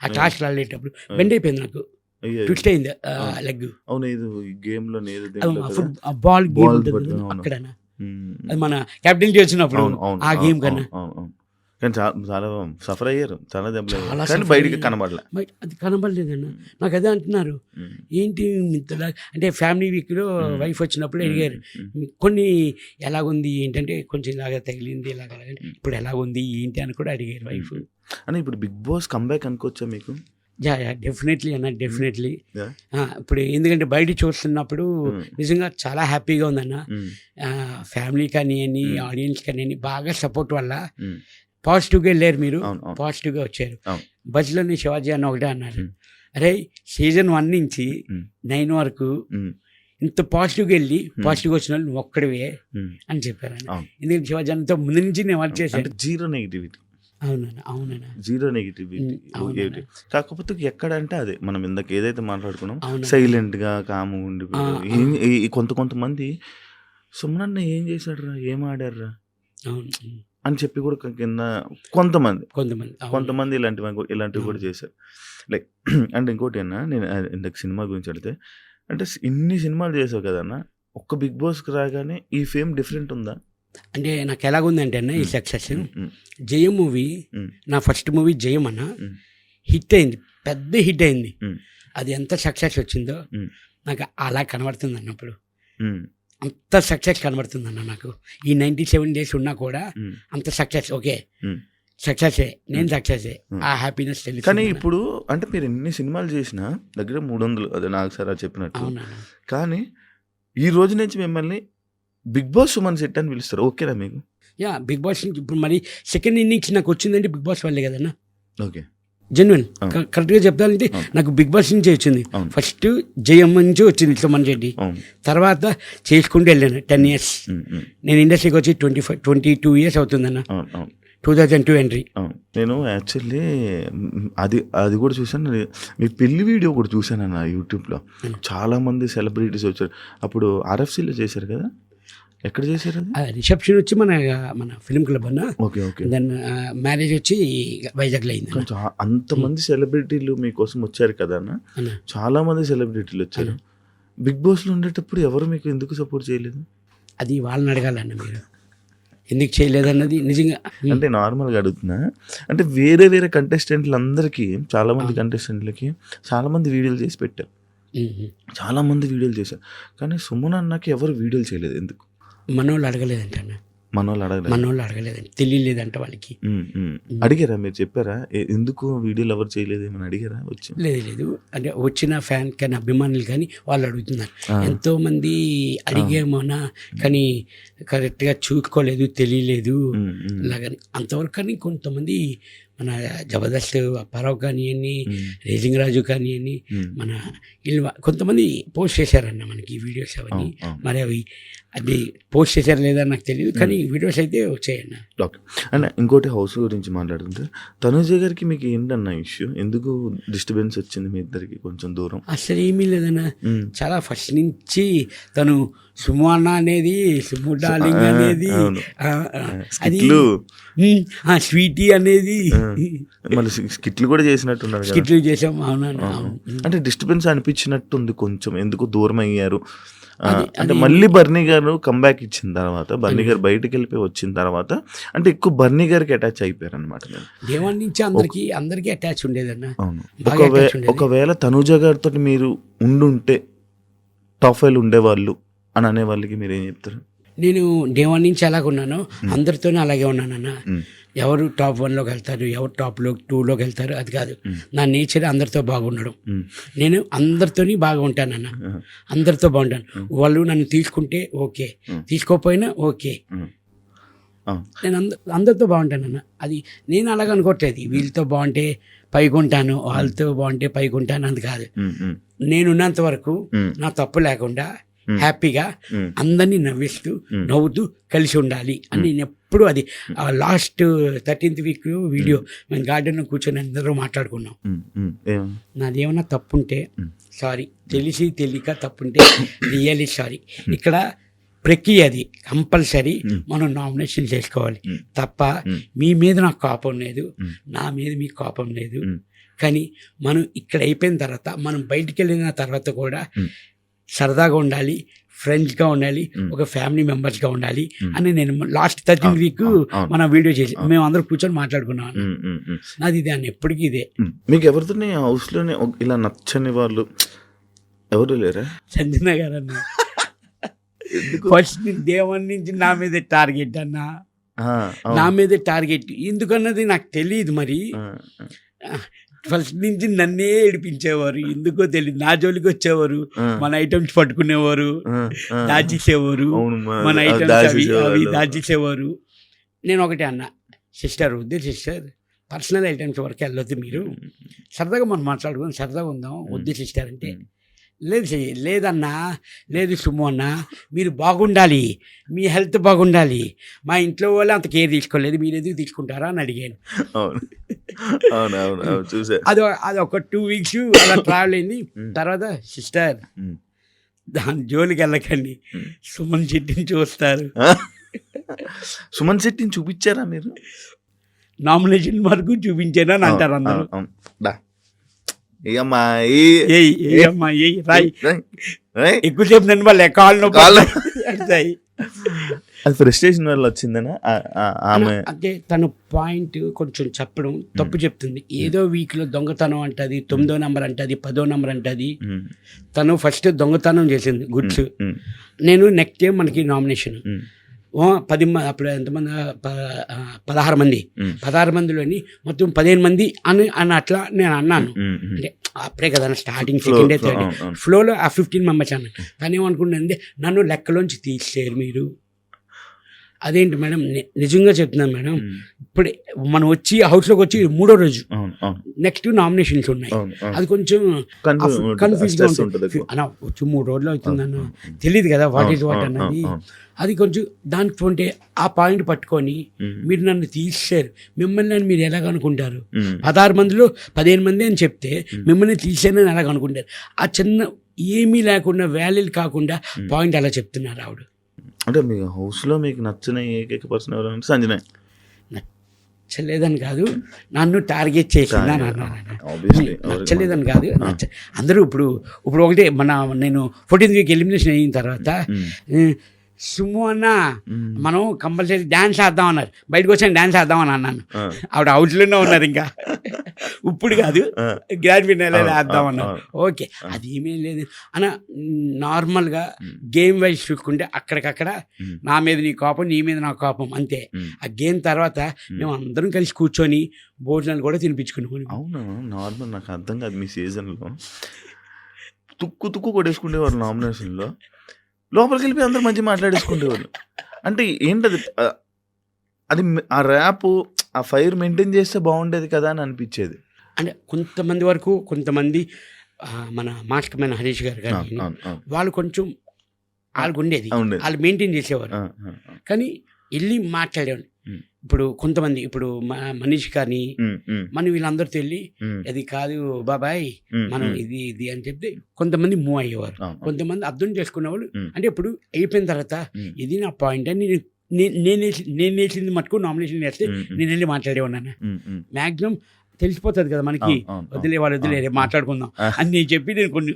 ఆ అయ్యో! టాస్క్ ఆడేటప్పుడు అయ్యో! బెండ్ అయిపోయింది నాకు, అయ్యయ్యో! ట్విస్ట్ అయింది ఆ! లెగ్. అవును. ఏదో ఈ గేమ్‌లోనే ఏదో దేంట్లో కదా! బాల్ గేమ్ బాల్ ఉంటుంది పట్టుకొని కదా అవును. అక్కడనా, హ్మ్. అది మన క్యాప్టెన్సీ వచ్చినప్పుడు అవును. అవును. ఆ అవును. గేమ్ అవును. కన్నా. అవును. అవును. కానీ చాలా సఫర్ అయ్యారు, చాలా దెబ్బలు అయ్యారు, చాలా కానీ suffer బయటికి అయ్యారు. కనబడలే. అది కనబడలేదన్న. నాకు అదే అంటున్నారు, ఏంటి ఇంతలా అంటే ఫ్యామిలీ వీక్లో వైఫ్ వచ్చినప్పుడు అడిగారు కొన్ని ఎలాగుంది ఏంటంటే కొంచెం ఇలాగ తగిలింది ఇలాగ ఇప్పుడు ఎలాగుంది ఏంటి అని కూడా అడిగారు వైఫ్. అని ఇప్పుడు బిగ్ బాస్ కంబ్యాక్ అనుకోవచ్చా మీకు? యా డెఫినెట్లీ అన్న, డెఫినెట్లీ. Yeah. ఇప్పుడు ఎందుకంటే బయట చూస్తున్నప్పుడు నిజంగా చాలా హ్యాపీగా ఉందన్న. ఫ్యామిలీ కానివ్వండి, ఆడియన్స్ కానివ్వండి, బాగా సపోర్ట్ వల్ల పాజిటివ్గా వెళ్ళారు మీరు, అవును. పాజిటివ్గా వచ్చారు. అవును. బజ్లోని శివాజీ అన్న ఒకటే అన్నారు, అరే సీజన్ 1 నుంచి 9 వరకు ఇంత పాజిటివ్గా వెళ్ళి పాజిటివ్గా వచ్చిన వాళ్ళు నువ్వు ఒక్కడివే అని చెప్పారు అన్న. అవును. ఎందుకంటే శివాజీ అన్నతో ముందు నుంచి నేను వర్క్ చేశాను. జీరో నెగిటివిటీ, అవునన్నా. Zero negativity. అవునన్నా. కాకపోతే ఎక్కడ అంటే అదే మనం ఇందాక ఏదైతే మాట్లాడుకున్నాం, అవునన్నా. సైలెంట్ గా కాము ఉండిపోయారు. కొంతమంది సుమనన్న ఏం చేశాడురా, ఏం ఆడారా అవును. అని చెప్పి కూడా కింద కొంతమంది కొంతమంది ఇలాంటివి కూడా చేశారు. లైక్ అంటే ఇంకోటి అన్న, నేను ఇందాక సినిమా గురించి అడిగితే, అంటే ఇన్ని సినిమాలు చేసావు కదన్నా, ఒక్క బిగ్ బాస్కి రాగానే ఈ ఫేమ్ డిఫరెంట్ ఉందా? అంటే నాకు ఎలాగుందంటే అన్న ఈ సక్సెస్, జయం మూవీ నా ఫస్ట్ మూవీ జయం అన్న, హిట్ అయింది, పెద్ద హిట్ అయింది. అది ఎంత సక్సెస్ వచ్చిందో నాకు అలా కనబడుతుంది అన్నప్పుడు, అంత సక్సెస్ కనబడుతుంది అన్న నాకు. ఈ 97 days ఉన్నా కూడా అంత సక్సెస్. ఓకే సక్సెసే, నేను సక్సెసే, ఆ హ్యాపీనెస్ తెలుసు. కానీ ఇప్పుడు అంటే మీరు ఎన్ని సినిమాలు చేసినా దగ్గర 300, అదే నాకు సార్ చెప్పినట్టు. అవునా? కానీ ఈ రోజు నుంచి మిమ్మల్ని బిగ్ బాస్ సుమన్ శెట్టి అని పిలుస్తారు, ఓకేనా మీకు? యా, బిగ్ బాస్ నుంచి ఇప్పుడు మరి సెకండ్ ఇన్నింగ్స్ నాకు వచ్చిందంటే బిగ్ బాస్ వల్లే కదన్నా. ఓకే, జెన్యున్ కరెక్ట్గా చెప్తానంటే నాకు బిగ్ బాస్ నుంచే వచ్చింది. ఫస్ట్ జయం నుంచి వచ్చింది సుమన్ శెట్టి, తర్వాత చేసుకుంటూ వెళ్ళాను 10 years. నేను ఇండస్ట్రీకి వచ్చి 22 years అవుతుందన్న, 2002 ఎంట్రీ. నేను యాక్చువల్లీ అది కూడా చూసాను, మీ పెళ్లి వీడియో కూడా చూసాను అన్న యూట్యూబ్లో. చాలా మంది సెలబ్రిటీస్ వచ్చారు అప్పుడు. RFCలో చేశారు కదా, ఎక్కడ చేశారు అది? రిసెప్షన్ వచ్చి మన ఫిల్మ్ క్లబ్ అన్న. ఓకే. దెన్ మ్యారేజ్ వచ్చి వైజాగ్లో అయింది. అంతమంది సెలబ్రిటీలు మీకోసం వచ్చారు కదా అన్న, చాలా మంది సెలబ్రిటీలు వచ్చారు. బిగ్ బాస్లో ఉండేటప్పుడు ఎవరు మీకు ఎందుకు సపోర్ట్ చేయలేదు? అది వాళ్ళని అడగాలన్న మీరు, ఎందుకు చేయలేదన్నది నిజంగా. అంటే నార్మల్గా అడుగుతున్నా, అంటే వేరే కంటెస్టెంట్లు అందరికీ, చాలా మంది కంటెస్టెంట్లకి చాలా మంది వీడియోలు చేసి పెట్టారు, చాలా మంది వీడియోలు చేశారు. కానీ సుమన్ అన్నకి ఎవరు వీడియోలు చేయలేదు, ఎందుకు? మనోళ్ళు అడగలేదంట అన్న, మనోళ్ళు అడగలేదంట, తెలియలేదంట వాళ్ళకి. అడిగారా మీరు, చెప్పారా ఎందుకు వీడియోలు ఎవరు చేయలేదు ఏమని అడిగారా? వచ్చి లేదు అంటే వచ్చిన ఫ్యాన్ కానీ అభిమానులు కానీ వాళ్ళు అడుగుతున్నారు. ఎంతోమంది అడిగేమోనా కానీ కరెక్ట్గా చూసుకోలేదు, తెలియలేదు ఇలాగని అంతవరకు. కానీ కొంతమంది మన జబర్దస్త్ అప్పారావు కానివ్వండి, రేజింగ్ రాజు కానివ్వండి, మన వీళ్ళు కొంతమంది పోస్ట్ చేశారన్న మనకి వీడియోస్ అవన్నీ. మరి అవి అది పోస్ట్ చేశారు లేదా నాకు తెలియదు, కానీ వీడియోస్ అయితే వచ్చాయన్న. ఓకే అన్న, ఇంకోటి హౌస్ గురించి మాట్లాడుతుంటే, తనుజ గారికి మీకు ఏంటన్న ఇష్యూ, ఎందుకు డిస్టర్బెన్స్ వచ్చింది మీ ఇద్దరికి కొంచెం దూరం? అసలు ఏమీ లేదన్న, చాలా ఫస్ట్ నుంచి తను సుము అన్న అనేది, సుము డార్లింగ్ అనేది, అది స్వీటీ అనేది, మళ్ళీ స్కిట్లు కూడా చేసినట్టున్నారు, స్కిట్లు చేసాం. అవునా? అంటే డిస్టర్బెన్స్ అనిపించినట్టుంది కొంచెం, ఎందుకు దూరం అయ్యారు అంటే మళ్ళీ బర్నీ గారు కంబ్యాక్ ఇచ్చిన తర్వాత, బర్నీ గారు బయటకు వెళ్ళిపోయి వచ్చిన తర్వాత, అంటే ఎక్కువ బర్నీ గారికి అటాచ్ అయిపోయారు అనమాట. దేవాన్ నుంచి అందరికీ అటాచ్ ఉండేదన్న. అవును, ఒకవేళ తనుజ గారితో మీరు ఉండుంటే టాప్ 5 ఉండేవాళ్ళు అని అనే వాళ్ళకి మీరు ఏం చెప్తారు? నేను దేవాన్ నుంచి అలాగే ఉన్నాను, అందరితోనే అలాగే ఉన్నానన్న. ఎవరు టాప్ 1లోకి వెళ్తారు, ఎవరు టాప్ 2లోకి వెళ్తారు అది కాదు. నా నేచర్ అందరితో బాగుండడం. నేను అందరితోని బాగా ఉంటానన్న, అందరితో బాగుంటాను. వాళ్ళు నన్ను తీసుకుంటే ఓకే, తీసుకోకపోయినా ఓకే, నేను అందరితో బాగుంటానన్న. అది నేను అలాగ అనుకోవట్లేదు, వీళ్ళతో బాగుంటే పైకి ఉంటాను, వాళ్ళతో బాగుంటే పైకి ఉంటాను అది కాదు. నేనున్నంత వరకు నా తప్పు లేకుండా హ్యాపీగా అందరినీ నవ్వుతూ కలిసి ఉండాలి అని నేను ఎప్పుడు, అది లాస్ట్ 13th week వీడియో మేము గార్డెన్లో కూర్చొని అందరూ మాట్లాడుకున్నాం. నాదేమన్నా తప్పుంటే సారీ, తెలియక తప్పుంటే రియల్లీ సారీ. ఇక్కడ ప్రక్రియ అది కంపల్సరీ మనం నామినేషన్ చేసుకోవాలి తప్ప మీ మీద నాకు కోపం లేదు, నా మీద మీకు కోపం లేదు. కానీ మనం ఇక్కడ అయిపోయిన తర్వాత, మనం బయటికి వెళ్ళిన తర్వాత కూడా సరదాగా ఉండాలి, ఫ్రెండ్స్గా ఉండాలి, ఒక ఫ్యామిలీ మెంబర్స్గా ఉండాలి అని నేను లాస్ట్ 13 వీక్ మనం వీడియో చేసి మేము అందరూ కూర్చొని మాట్లాడుకున్నాం. నాది ఇదే అన్న, ఎప్పటికీ ఇదే. మీకు ఎవరితో హౌస్లోనే ఇలా నచ్చని వాళ్ళు ఎవరు లేరా? సంజన గారు అన్న ఫస్ట్ దేవన్ నుంచి నా మీద టార్గెట్ అన్న, నా మీద టార్గెట్ ఎందుకన్నది నాకు తెలియదు. మరి ఫస్ట్ నుంచి నన్నే ఏడిపించేవారు, ఎందుకో తెలియదు. నా జోలికి వచ్చేవారు, మన ఐటమ్స్ పట్టుకునేవారు, దాచేసేవారు, మన ఐటమ్స్ అవి దాచేసేవారు. నేను ఒకటే అన్న, సిస్టర్ వద్దు సిస్టర్, పర్సనల్ ఐటమ్స్ వరకు వెళ్ళొద్దు, మీరు సరదాగా మనం మాట్లాడుకుని సరదాగా ఉందాం, వద్దు సిస్టర్ అంటే, లేదన్నా, లేదు సుమ్ము అన్న, మీరు బాగుండాలి, మీ హెల్త్ బాగుండాలి, మా ఇంట్లో వాళ్ళు అంత కేర్ తీసుకోలేదు, మీరు ఎందుకు తీసుకుంటారా అని అడిగాను. అది ఒక 2 వీక్స్ అలా ట్రావెల్ అయింది. తర్వాత సిస్టర్ దాని జోలికి వెళ్ళకండి, సుమన్ శెట్టిని చూస్తారు. సుమన్ శెట్టిని చూపించారా మీరు? నామినేషన్ వరకు చూపించాను అని అంటారు అందరూ. ఎక్కువసేపు నన్ను వాళ్ళు కాళ్ళు అది ఫ్రస్ట్రేషన్ వల్ల వచ్చిందనా? అంటే తను పాయింట్ కొంచెం చెప్పడం తప్పు చెప్తుంది. ఏదో వీక్లో దొంగతనం అంటది, 9వ నెంబర్ అంటది, 10వ నెంబర్ అంటది. తను ఫస్ట్ దొంగతనం చేసింది గుడ్స్. నేను నెక్స్ట్ టైం మనకి నామినేషన్ 10 మంది, అప్పుడు ఎంతమంది, 16 మంది, 16 మందిలోని మొత్తం 15 మంది అని అట్లా నేను అన్నాను. అంటే అప్పుడే కదా స్టార్టింగ్, సెకండ్ డే, థర్డ్ ఫ్లోలో ఆ 15 మెంబర్స్ అన్నాను. కానీ ఏమనుకుంటుంది, నన్ను లెక్కలోంచి తీసేరు మీరు. అదేంటి మేడం, నిజంగా చెప్తున్నాను మేడం, ఇప్పుడే మనం వచ్చి హౌస్లోకి వచ్చి 3వ రోజు, నెక్స్ట్ నామినేషన్స్ ఉన్నాయి. అది కొంచెం కన్ఫ్యూజ్గా ఉంటుంది అన్న, వచ్చి 3 రోజులు అవుతుందన్న, తెలియదు కదా వాట్ ఈజ్ వాట్ అన్నది. అది కొంచెం దానికి ఉంటే ఆ పాయింట్ పట్టుకొని మీరు నన్ను తీసేశారు, మిమ్మల్ని అని మీరు ఎలాగనుకుంటారు? 16 మందిలో 15 మంది అని చెప్తే మిమ్మల్ని తీసేనని ఎలాగనుకుంటారు? ఆ చిన్న ఏమీ లేకుండా, వ్యాల్యూలు కాకుండా పాయింట్ అలా చెప్తున్నారు ఆవిడ. అంటే మీ హౌస్లో మీకు నచ్చిన ఏకైక పర్సన్ ఎవరంటే సంజన. నచ్చలేదని కాదు, నన్ను టార్గెట్ చేసిందా నచ్చలేదని కాదు. అందరూ ఇప్పుడు ఒకటే, నేను 14th వీక్ ఎలిమినేషన్ అయిన తర్వాత సుమ్ము అన్న మనం కంపల్సరీ డ్యాన్స్ వేద్దాం అన్నారు. బయటకు వచ్చాను డ్యాన్స్ వేద్దామని అన్నాను. ఆవిడ హౌస్లోనే ఉన్నారు, ఇంకా ఇప్పుడు కాదు, గ్రాండ్ ఫినాలే వేద్దాం అన్నారు. ఓకే, అది ఏమీ లేదు అన్న. నార్మల్గా గేమ్ వైజ్ చూసుకుంటే అక్కడికక్కడ నా మీద నీ కోపం, నీ మీద నా కోపం, అంతే. ఆ గేమ్ తర్వాత మేము అందరం కలిసి కూర్చొని భోజనాలు కూడా తినిపించుకున్నాం. అవును, నార్మల్. నాకు అర్థం కాదు, మీ సీజన్లో తుక్కు కొట్టేసుకునేవారు నామినేషన్లో, లోపలికి వెళ్ళిపోయి అందరూ మంచి మాట్లాడేసుకునేవాళ్ళు. అంటే ఏంటది, అది ఆ ర్యాప్, ఆ ఫైర్ మెయింటైన్ చేస్తే బాగుండేది కదా అని అనిపించేది. అంటే కొంతమంది వరకు, కొంతమంది మన మాస్టర్మైన హరీష్ గారు కానీ వాళ్ళు కొంచెం వాళ్ళకు ఉండేది, వాళ్ళు మెయింటైన్ చేసేవారు. కానీ వెళ్ళి మాట్లాడేవాళ్ళు. ఇప్పుడు కొంతమంది, ఇప్పుడు మనీష్ కానీ మనం వీళ్ళందరితో వెళ్ళి అది కాదు బాబాయ్, మనం ఇది అని చెప్తే కొంతమంది మూవ్ అయ్యేవారు, కొంతమంది అర్థం చేసుకునేవాళ్ళు. అంటే ఇప్పుడు అయిపోయిన తర్వాత ఇది నా పాయింట్ అని నేను వేసింది మటుకు నామినేషన్ వేస్తే నేను వెళ్ళి మాట్లాడేవాడినా. మ్యాక్సిమం తెలిసిపోతుంది కదా మనకి, వదిలే మాట్లాడుకుందాం అని నేను చెప్పి, నేను కొన్ని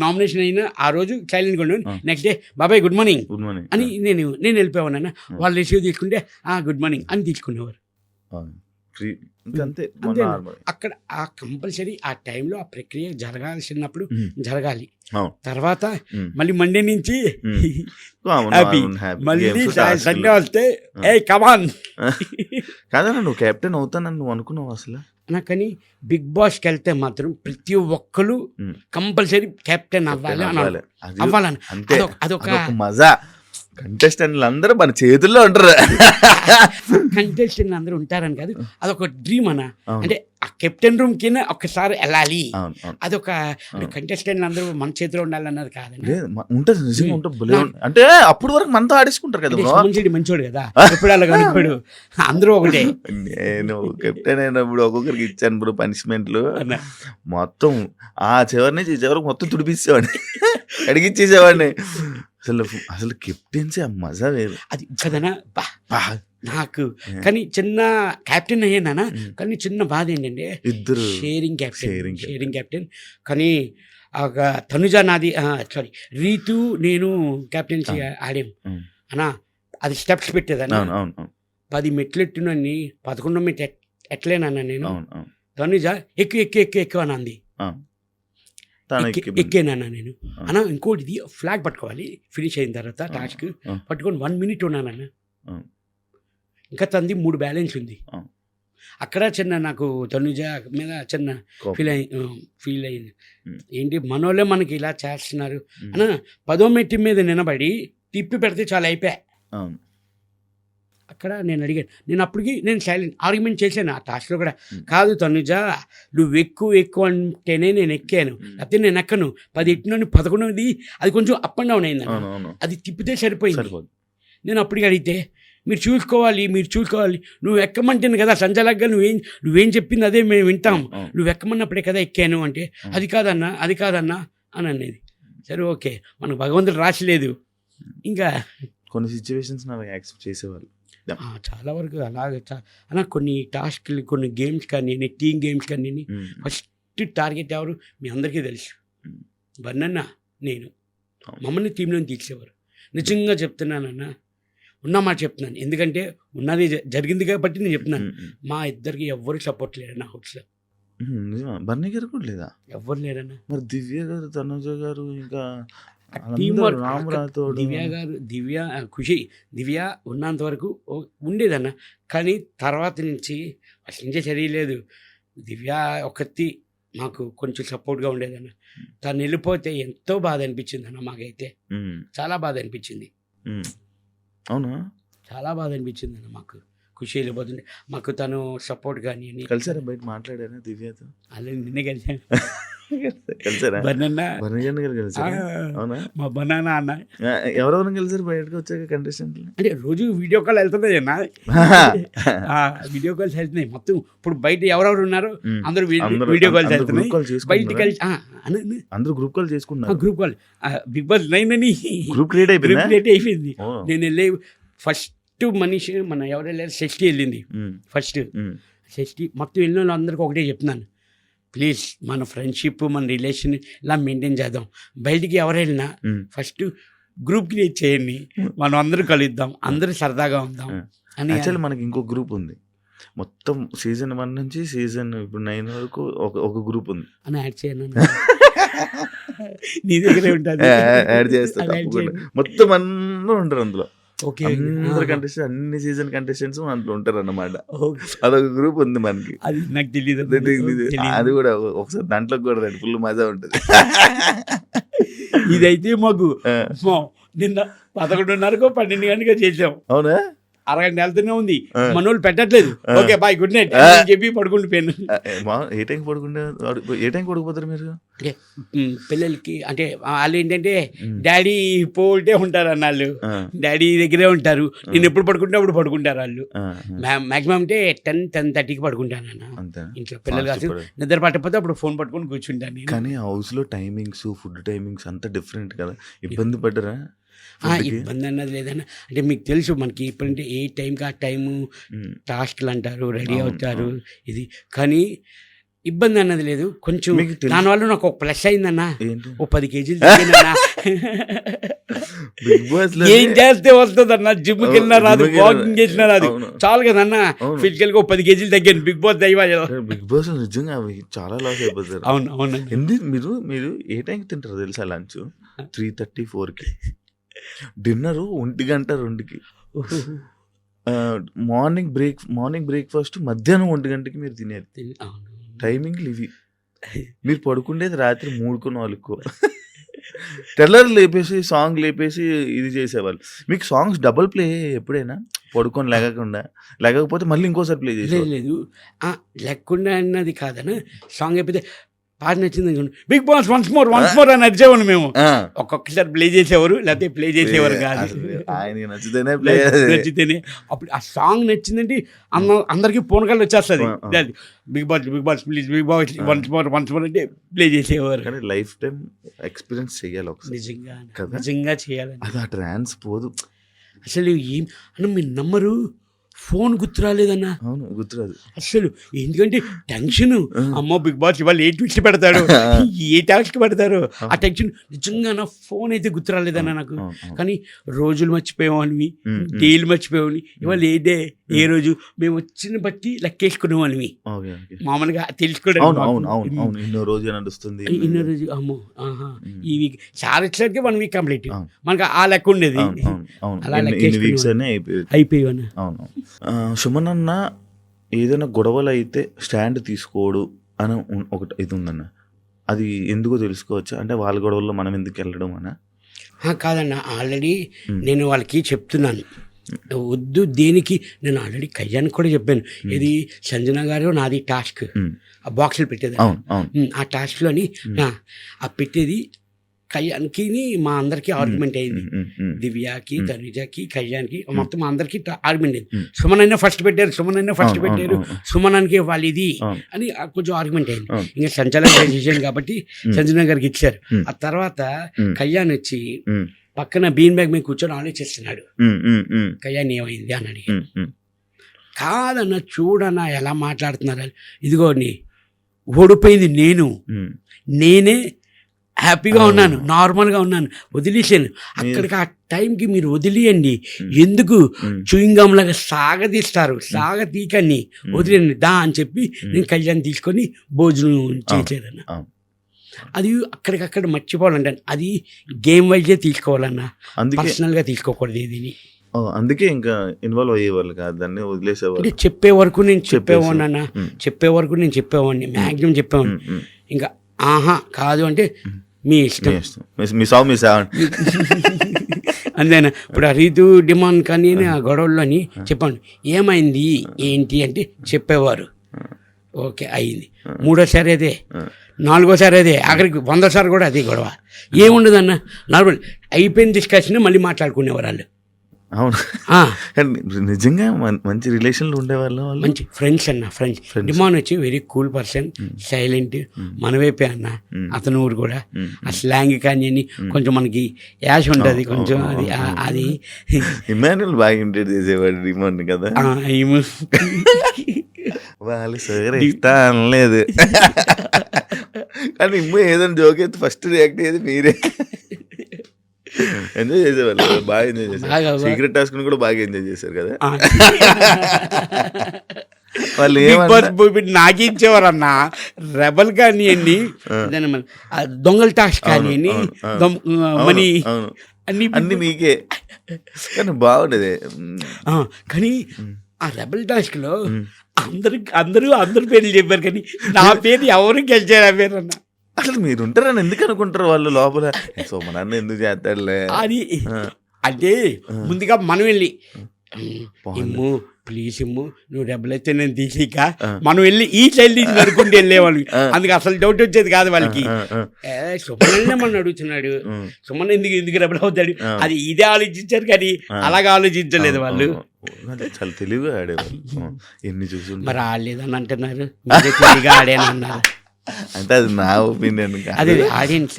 నామినేషన్ అయినా ఆ రోజు సైలెంట్గా ఉండేవాడిని. నెక్స్ట్ డే బాబాయ్ గుడ్ మార్నింగ్ అని నేను వెళ్ళిపోయాను. వాళ్ళు రిసీవ్ తీసుకుంటే గుడ్ మార్నింగ్ అని తీసుకునేవారు. అక్కడ ఆ కంపల్సరీ ఆ టైంలో ఆ ప్రక్రియ జరగాల్సినప్పుడు జరగాలి. తర్వాత మళ్ళీ మండే నుంచి హ్యాపీ, మళ్ళీ సండే వస్తే ఏ కమాన్ కాదన్నా, నువ్వు కెప్టెన్ అవుతానని నువ్వు అనుకున్నావు అసలు? కానీ బిగ్ బాస్కి వెళ్తే మాత్రం ప్రతి ఒక్కరు కంపల్సరీ కెప్టెన్ అవ్వాలని అదొక మజా. కంటెస్టెంట్లు అందరూ మన చేతుల్లో ఉంటారు. కంటెస్టెంట్లు అందరూ ఉంటారని కాదు, అదొక డ్రీమ్ అన్న. అంటే ఆ కెప్టెన్ రూమ్ కింద ఒక్కసారి వెళ్ళాలి, అదొక కంటెస్టెంట్లు అందరూ మన చేతిలో ఉండాలన్నది కాదండి. ఉంటుంది, నిజంగా ఉంటుంది. అంటే అప్పుడు వరకు మనతో ఆడేసుకుంటారు కదా. మంచోడు కదా, ఎప్పుడు అలా కనుకోడు, అందరూ ఒకటే. నేను కెప్టెన్ అయినప్పుడు ఒక్కొక్కరికి ఇచ్చాను బ్రో పనిష్మెంట్లు. మొత్తం ఆ చివరి నుంచి ఈ చివరికి మొత్తం తుడిపిచ్చేవాడిని, అడిగిచ్చేసేవాడిని. అసలు కెప్టెన్సీ ఆ మజా వేరు. అది కదనా నాకు. కానీ చిన్న కెప్టెన్ అయ్యానా, కానీ చిన్న బాధ ఏంటంటే ఇద్దరు షేరింగ్ కెప్టెన్. కానీ తనుజ నాది సారీ రీతు నేను కెప్టెన్సీ ఆడాం అన్నా. అది స్టెప్స్ పెట్టేదన్నా. అవును అవును అవును 10 మెట్లు ఎట్టునని 11వ మెట్లు ఎట్లేనన్నా నేను. అవును అవును తనుజ ఎక్కువ అని అంది. తను ఎక్కేనన్నా నేను. అన్నా ఇంకోటి ఇది ఫ్లాగ్ పట్టుకోవాలి ఫినిష్ అయిన తర్వాత టాస్క్ పట్టుకొని 1 minute ఉన్నానన్నా. ఇంకా తంది 3 బ్యాలెన్స్ ఉంది. అక్కడ చిన్న నాకు తనుజ మీద చిన్న ఫీల్ అయింది. ఏంటి మనోళ్ళే మనకి ఇలా చేస్తున్నారు అన్న. 10వ మెట్టు మీద నిలబడి తిప్పి పెడితే చాలా అయిపోయా. అక్కడ నేను అడిగాను. నేను అప్పటికి నేను సైలెంట్ ఆర్గ్యుమెంట్ చేశాను ఆ టాస్క్లో కూడా. కాదు తనుజ నువ్వు ఎక్కువ అంటేనే నేను ఎక్కాను, లేకపోతే నేను ఎక్కను. 10 ఎట్టు నుండి 11ది అది కొంచెం అప్ అండ్ డౌన్ అయింది. అది తిప్పితే సరిపోయింది. నేను అప్పటికి అడిగితే మీరు చూసుకోవాలి నువ్వు ఎక్కమంటాను కదా సంజలగ్గా నువ్వేం చెప్పింది అదే మేము వింటాం, నువ్వు ఎక్కమన్నప్పుడే కదా ఎక్కాను అంటే అది కాదన్నా అని అనేది. సరే ఓకే మనకు భగవంతుడు రాసిలేదు. ఇంకా కొన్ని సిచ్యువేషన్స్ యాక్సెప్ట్ చేసేవాళ్ళు చాలా వరకు అలాగే అలా కొన్ని టాస్క్లు కొన్ని గేమ్స్ కానీ టీమ్ గేమ్స్ కానీ ఫస్ట్ టార్గెట్ ఎవరు మీ అందరికీ తెలుసు. వర్ణన్న నేను మమ్మల్ని టీంలో తీసేవారు. నిజంగా చెప్తున్నానన్నా, ఉన్నమాట చెప్తున్నాను. ఎందుకంటే ఉన్నది జరిగింది కాబట్టి నేను చెప్తున్నాను. మా ఇద్దరికి ఎవ్వరు సపోర్ట్ లేరన్న హౌస్లో. బన్నీ గారు కూడా లేదా? ఎవ్వరు లేరన్నా. మరి దివ్య గారు తనుజ గారు ఇంకా టీం వర్క్ దివ్య ఖుషి దివ్య ఉన్నంత వరకు ఉండేదన్న. కానీ తర్వాత నుంచి అసలు నుంచే చర్యలేదు. దివ్య ఒకటి మాకు కొంచెం సపోర్ట్గా ఉండేదన్న. తను వెళ్ళిపోతే ఎంతో బాధ అనిపించింది అన్న. మాకైతే చాలా బాధ అనిపించింది. అవునా? చాలా బాధ అనిపించింది అన్న. మాకు ఖుషి వెళ్ళిపోతుండే. మాకు తను సపోర్ట్ కానీ కలిసారా? బయట మాట్లాడారా దివ్యతో? అలా నిన్నే కలిసాను. మా బనానా అన్న ఎవరెవరు కలిసారు బయటకు వచ్చాక కంటెస్టెంట్లు? అంటే రోజు వీడియో కాల్ వెళ్తున్నాయి అన్న. వీడియో కాల్స్ వెళ్తున్నాయి మొత్తం. ఇప్పుడు బయట ఎవరెవరు ఉన్నారో అందరూ వీడియో కాల్స్ వెళ్తున్నాయి. బయట కలిసి అందరూ గ్రూప్ కాల్ చేసుకున్నారు. గ్రూప్ కాల్ బిగ్ బాస్ 9 అని గ్రూప్ క్రియేట్ అయిపోయింది. నేను వెళ్ళే ఫస్ట్ మనిషి మన ఎవరు వెళ్ళారు షష్ఠి వెళ్ళింది. ఫస్ట్ షష్ఠి మొత్తం వెళ్ళిన వాళ్ళు అందరికీ ఒకటే చెప్తున్నాను, ప్లీజ్ మన ఫ్రెండ్షిప్ మన రిలేషన్ ఇలా మెయింటైన్ చేద్దాం. బయటికి ఎవరు వెళ్ళినా ఫస్ట్ గ్రూప్ క్రియేట్ చేయండి, మనం అందరూ కలుద్దాం, అందరూ సరదాగా ఉందాం అని. యాక్చువల్లీ మనకి ఇంకో గ్రూప్ ఉంది. మొత్తం సీజన్ 1 నుంచి సీజన్ ఇప్పుడు 9 వరకు ఒక గ్రూప్ ఉంది అని యాడ్ చేయను. నీ దగ్గరే ఉంటుంది. యాడ్ చేస్తాను. మొత్తం అందరూ ఉంటారు అందులో. అందరు కంటెస్టెంట్స్ అన్ని సీజన్ కంటెస్టెంట్స్ అందులో ఉంటారు అన్నమాట. అదొక గ్రూప్ ఉంది మనకి. అది నాకు తెలియదు. అది కూడా ఒకసారి దాంట్లో కూడా ఫుల్ మజా ఉంటుంది. ఇదైతే మాకు నిన్న 11:30 12 గంటగా చేసాం. అవునా? అరగంట వెళ్తూనే ఉంది. మనోళ్ళు పెట్టట్లేదు. ఓకే బాయ్ గుడ్ నైట్ చెప్పి పడుకుంటుపోయాను. ఏ టైం పడుకోపోతారు మీరు? పిల్లలకి అంటే వాళ్ళు ఏంటంటే డాడీ పోల్టే ఉంటారు అన్నాళ్ళు. డాడీ దగ్గరే ఉంటారు. నేను ఎప్పుడు పడుకుంటే అప్పుడు పడుకుంటారు వాళ్ళు. మాక్సిమం అంటే 10-10:30కి పడుకుంటాను అన్న ఇంట్లో. పిల్లలు కాదు నిద్ర పట్టకపోతే అప్పుడు ఫోన్ పట్టుకొని కూర్చుంటాను. కానీ హౌస్ లో టైమింగ్స్ ఫుడ్ టైమింగ్స్ అంతా డిఫరెంట్ కదా, ఇబ్బంది పడ్డరా? ఇబ్బంది అన్నది లేదన్న. అంటే మీకు తెలుసు మనకి ఇప్పుడంటే ఏ టైంకి ఆ టైము టాస్క్లు అంటారు, రెడీ అవుతారు ఇది. కానీ ఇబ్బంది అన్నది లేదు. కొంచెం దానివల్ల నాకు ఒక ప్లస్ అయిందన్న. ఓ 10 kgs తగ్గినన్నా. ఏం చేస్తే వస్తుంది అన్న. జిమ్కి వెళ్ళినా రాదు, వాకింగ్ చేసినా రాదు, చాలు కదన్న. ఫిజికల్ గా ఓ 10 kgs తగ్గాను. బిగ్ బాస్ బిగ్ బాస్ నిజంగా చాలా లాస్ అయిపోతారు. అవును అవును. మీరు ఏ టైంకి తింటారు తెలుసా? లంచ్ 3:30 4కి, డిన్నర్ 1 గంట 2కి, మార్నింగ్ బ్రేక్ఫాస్ట్ మధ్యాహ్నం 1 గంటకి మీరు తినేది. టైమింగ్లు ఇవి. మీరు పడుకుండేది రాత్రి 3కో 4కో. తెల్లరు లేపేసి సాంగ్ లేపేసి ఇది చేసేవాళ్ళు. మీకు సాంగ్స్ డబుల్ ప్లే ఎప్పుడైనా పడుకొని లేకపోతే మళ్ళీ ఇంకోసారి ప్లే చేసేది? లేదు లేకుండా అన్నది కాదన్న. సాంగ్ అయిపోతే పాట నచ్చింది బిగ్ బాస్ వన్స్ మోర్ అని నచ్చేవాళ్ళు మేము. ఒక్కొక్కసారి ప్లే చేసేవారు, లేకపోతే ప్లే చేసేవారు కాదు. నచ్చితేనే అప్పుడు ఆ సాంగ్ నచ్చిందంటే అందరికి ఫోన్ కాల్ వచ్చేస్తుంది. Bigg Boss please Bigg Boss once more అంటే ప్లే చేసేవారు. కానీ లైఫ్ టైం ఎక్స్పీరియన్స్ చేయాలి ఒకసారి. నిజంగా చేయాలి. అది ఆ ట్రాన్స్ పోదు అసలు. ఏం అన్న మీరు నమ్మరు, ఫోన్ గుర్తు రాలేదన్న. అవును, గుర్తురాదు అసలు ఎందుకంటే టెన్షన్, అమ్మో బిగ్ బాస్ ఇవాళ ఏ ట్విస్ట్ పెడతాడు, ఏ టాస్క్ పెడతారు, ఆ టెన్షన్. నిజంగా నా ఫోన్ అయితే గుర్తు రాలేదన్న నాకు. కానీ రోజులు మర్చిపోయేవాళ్ళవి, డేలు మర్చిపోయేవాళ్ళని. ఇవాళ ఏ డే ఏ రోజు మేము వచ్చిన బట్టి లెక్కేసుకునే వాళ్ళవి మామూలుగా తెలుసుకోవడం. ఇన్నో రోజు నడుస్తుంది, ఇన్నో రోజు అమ్మో ఈ వీక్ సార్ వచ్చేసరికి 1 వీక్ కంప్లీట్, మనకు ఆ లెక్క ఉండేది. అలా అయిపోయాను. అవును. సుమన్ అన్న ఏదైనా గొడవలు అయితే స్టాండ్ తీసుకోడు అని ఒకటి ఇది ఉందన్న, అది ఎందుకో తెలుసుకోవచ్చా? అంటే వాళ్ళ గొడవల్లో మనం ఎందుకు వెళ్ళడం అన్న? కాదన్న, ఆల్రెడీ నేను వాళ్ళకి చెప్తున్నాను వద్దు దేనికి. నేను ఆల్రెడీ కళ్యాణ్ కూడా చెప్పాను, ఇది సంజన గారు నాది టాస్క్, ఆ బాక్సులు పెట్టేది ఆ టాస్క్లోని ఆ పెట్టేది కళ్యాణ్కి మా అందరికీ ఆర్గ్యుమెంట్ అయింది. దివ్యాకి, తనుజకి, కళ్యాణ్కి మొత్తం మా అందరికీ ఆర్గ్యుమెంట్ అయింది. సుమన్ అయినా ఫస్ట్ పెట్టారు, సుమనానికి వాళ్ళు ఇది అని కొంచెం ఆర్గ్యుమెంట్ అయింది. ఇంకా సంచలన డెసిషన్ కాబట్టి సంజన గారికి ఇచ్చారు. ఆ తర్వాత కళ్యాణ్ వచ్చి పక్కన బీన్ బ్యాగ్ మీద కూర్చొని ఆలోచిస్తున్నాడు, కళ్యాణ్ ఏమైంది అని అడిగి. కాదన్న చూడన్నా ఎలా మాట్లాడుతున్నారు, ఇదిగో ఓడిపోయింది నేనే హ్యాపీగా ఉన్నాను, నార్మల్గా ఉన్నాను, వదిలేసాను. అక్కడికి ఆ టైంకి మీరు వదిలేయండి, ఎందుకు చూయింగం లాగా సాగతీకని వదిలేండి దా అని చెప్పి నేను కళ్యాణ్ తీసుకొని భోజనం చేసేదన్న. అది అక్కడికక్కడ మర్చిపోవాలంటే అది గేమ్ వైజే తీసుకోవాలన్నా, పర్సనల్గా తీసుకోకూడదు ఏదిని. అందుకే ఇంకా ఇన్వాల్వ్ అయ్యేవాళ్ళు కాదు, దాన్ని వదిలేసేవాళ్ళు. అంటే చెప్పే వరకు నేను చెప్పేవాడిని మ్యాక్సిమం చెప్పేవాడిని. ఇంకా కాదు అంటే మీ ఇష్టం, అంతేనా. ఇప్పుడు ఆ రీతు డిమాండ్ కానీ ఆ గొడవల్లోని చెప్పండి ఏమైంది ఏంటి అంటే చెప్పేవారు, ఓకే అయింది. మూడోసారి అదే, నాలుగోసారి అదే, ఆఖరికి 100 సార్లు కూడా అదే గొడవ. ఏముండదన్న, నార్మల్ అయిపోయిన డిస్కషన్ మళ్ళీ మాట్లాడుకునేవారు వాళ్ళు. అవును, నిజంగా మంచి రిలేషన్లు ఉండేవాళ్ళు, మంచి ఫ్రెండ్స్ అన్న. ఫ్రెండ్స్ డిమాండ్ వచ్చి వెరీ కూల్ పర్సన్, సైలెంట్, మన వైపే అన్న. అతను ఊరు కూడా ఆ స్లాంగ్ కానీ కొంచెం మనకి యాష్ ఉంటుంది కొంచెం, అది ఇమాన్యుల్ బాగా ఇంట్రడ్యూస్ చేసేవాడు డిమాండ్ కదా. వాళ్ళు సరే ఇష్టం అనలేదు కానీ ఏదైనా జోక్ అయితే ఫస్ట్ రియాక్ట్ అయ్యేది మీరే. ఎంజాయ్ చేసేవాళ్ళు, బాగా ఎంజాయ్ చేశారు. సీక్రెట్ టాస్క్ కూడా బాగా ఎంజాయ్ చేశారు కదా వాళ్ళు. నాకించేవారు అన్న రెబల్ కానీ అన్ని దొంగల టాస్క్ కానీ మనీ అన్ని మీకే, కానీ బాగుండేది. కానీ ఆ రెబల్ టాస్క్ లో అందరూ పేర్లు చెప్పారు, కానీ నా పేరు ఎవరు గెలిచారు ఆ పేరు అన్న. అసలు మీరు ఉంటారని ఎందుకు అనుకుంటారు వాళ్ళు లోపల, సోమనాన్ని ఎందుకు చేస్తాడులే అది. అంటే ముందుగా మనం వెళ్ళి ఇమ్ము ప్లీజ్ ఇమ్ము, నువ్వు డబ్బులు అయితే నేను తీసిక మనం వెళ్ళి ఈ చైల్డ్ నడుకుంటూ వెళ్ళేవాళ్ళు. అందుకు అసలు డౌట్ వచ్చేది కాదు వాళ్ళకి. సుమన్ మన అడుగుతున్నాడు, సుమన్ ఎందుకు డబ్బులు అవుతాడు, అది ఇదే ఆలోచించారు కానీ అలాగే ఆలోచించలేదు వాళ్ళు. చాలా తెలివిగా ఆడేవాళ్ళు. ఎన్ని చూసి మరి ఆడలేదని అంటున్నారు, తెలివిగా ఆడేనన్నారు. అంటే అది నా ఒపీనియన్. అదే ఆడియన్స్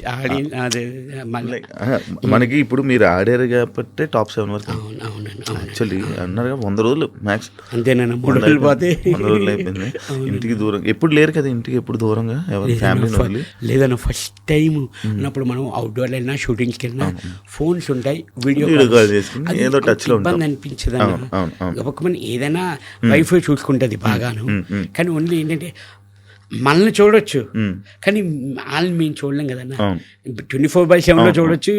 మనకి ఇప్పుడు మీరు ఆడారు కాబట్టి టాప్ 7 వరకు. యాక్చువల్లీ అన్నారు 100 రోజులు మ్యాక్స్, అంతేనా? 3 రోజులు పోతే 100 రోజులు అయిపోయింది. ఇంటికి దూరం ఎప్పుడు లేరు కదా, ఇంటికి ఎప్పుడు దూరంగా ఎవరి ఫ్యామిలీ లేదన్న. ఫస్ట్ టైం అన్నప్పుడు మనం అవుట్డోర్ వెళ్ళినా షూటింగ్స్కి వెళ్ళినా ఫోన్స్ ఉంటాయి, వీడియో కాల్ చేసుకుని ఏదో టచ్ లో ఇబ్బంది అనిపించదు అన్న. ఒక మన ఏదైనా వైఫై చూసుకుంటుంది బాగాను, కానీ ఓన్లీ ఏంటంటే మనల్ని చూడొచ్చు కానీ వాళ్ళని మేము చూడలేం కదన్నా. 24/7 చూడొచ్చు,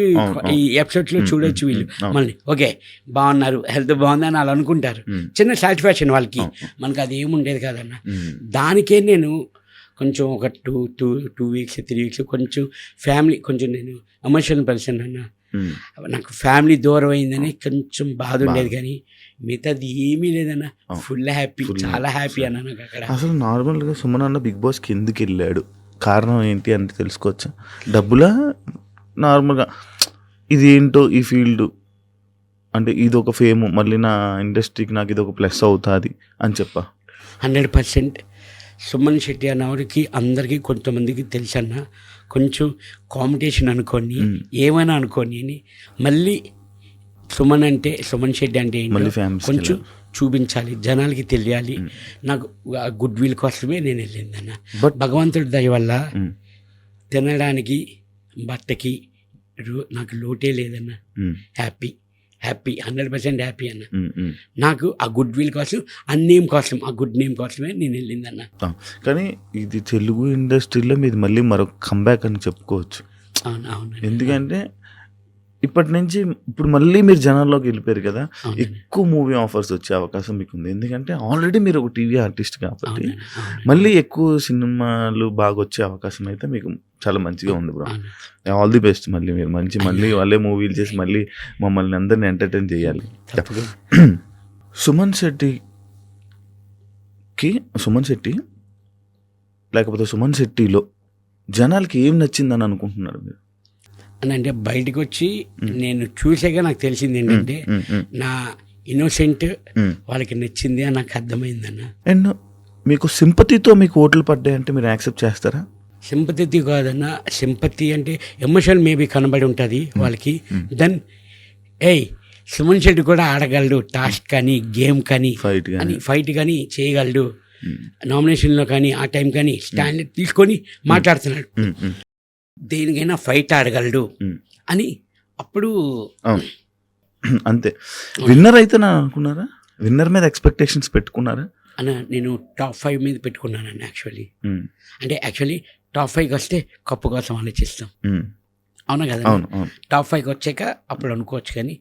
ఈ ఎపిసోడ్స్లో చూడొచ్చు వీళ్ళు మనల్ని. ఓకే బాగున్నారు, హెల్త్ బాగుంది అని వాళ్ళు అనుకుంటారు, చిన్న సాటిస్ఫాక్షన్ వాళ్ళకి. మనకు అది ఏముండేది కాదన్న. దానికే నేను కొంచెం ఒక 2 వీక్స్ 3 వీక్స్ కొంచెం ఫ్యామిలీ, కొంచెం నేను ఎమోషనల్ పర్సన్ అన్న. నాకు ఫ్యామిలీ దూరం అయిందని కొంచెం బాధ ఉండేది, కానీ మిగతాది ఏమీ లేదన్న. ఫుల్ హ్యాపీ, చాలా హ్యాపీ అన్న నాకు అక్కడ. అసలు నార్మల్గా సుమన్ అన్న బిగ్ బాస్కి ఎందుకు వెళ్ళాడు, కారణం ఏంటి అంటే తెలుసుకోవచ్చా? డబ్బులా, నార్మల్గా ఇది ఏంటో ఈ ఫీల్డ్ అంటే ఇది ఒక ఫేమ్, మళ్ళీ నా ఇండస్ట్రీకి నాకు ఇది ఒక ప్లస్ అవుతుంది అని చెప్పా? 100% సుమన్ శెట్టి అన్నవారికి అందరికీ కొంతమందికి తెలుసన్న. కొంచెం కాంపిటీషన్ అనుకోని ఏమైనా అనుకోని, మళ్ళీ సుమన్ శెట్టి అంటే కొంచెం చూపించాలి, జనాలకి తెలియాలి, నాకు గుడ్ విల్ కోసమే నేను వెళ్ళిందన్న. బట్ భగవంతుడి దయ వల్ల తినడానికి బట్టకి నాకు లోటే లేదన్న. హ్యాపీ 100% హ్యాపీ అన్న. నాకు ఆ గుడ్ విల్ కోసం, ఆ నేమ్ కోసం, ఆ గుడ్ నేమ్ కోసమే నేను వెళ్ళిందన్న. కానీ ఇది తెలుగు ఇండస్ట్రీలో మీది మళ్ళీ మరొక కంబ్యాక్ అని చెప్పుకోవచ్చు. అవును. ఎందుకంటే ఇప్పటి నుంచి ఇప్పుడు మళ్ళీ మీరు జనాల్లోకి వెళ్ళిపోయారు కదా, ఎక్కువ మూవీ ఆఫర్స్ వచ్చే అవకాశం మీకు ఉంది. ఎందుకంటే ఆల్రెడీ మీరు ఒక టీవీ ఆర్టిస్ట్ కాబట్టి మళ్ళీ ఎక్కువ సినిమాలు బాగా వచ్చే అవకాశం అయితే మీకు చాలా మంచిగా ఉంది బ్రో. All the best. మళ్ళీ మీరు మళ్ళీ వాళ్ళే మూవీలు చేసి మళ్ళీ మమ్మల్ని అందరిని ఎంటర్టైన్ చేయాలి. సుమన్ శెట్టి లేకపోతే సుమన్ శెట్టిలో జనాలకి ఏం నచ్చిందని అనుకుంటున్నారు మీరు? అని అంటే బయటకు వచ్చి నేను చూసాక నాకు తెలిసింది ఏంటంటే నా ఇన్నోసెంట్ వాళ్ళకి నచ్చింది అని నాకు అర్థమైందన్న. అండ్ మీకు సింపతితో మీకు ఓట్లు పడ్డాయంటే మీరు యాక్సెప్ట్ చేస్తారా? సింపతి కాదన్న, సింపతి అంటే ఎమోషన్ మేబీ కనబడి ఉంటుంది వాళ్ళకి. దెన్ సుమన్ శెట్టి కూడా ఆడగలడు, టాస్క్ కానీ గేమ్ కానీ ఫైట్ కానీ చేయగలడు, నామినేషన్లో కానీ ఆ టైం కానీ స్టాండ్ తీసుకొని మాట్లాడుతున్నాడు, దేనికైనా ఫైట్ ఆడగలడు అని. అప్పుడు అంతే. విన్నర్ అయితే నా అనుకున్నారా? విన్నర్ మీద ఎక్స్పెక్టేషన్స్ పెట్టుకున్నారా? అన్న నేను టాప్ 5 మీద పెట్టుకున్నానన్న. యాక్చువల్లీ టాప్ 5కి వస్తే కప్పు కోసం ఆలోచిస్తాం, అవునా కదా? టాప్ 5కి వచ్చాక అప్పుడు అనుకోవచ్చు, కానీ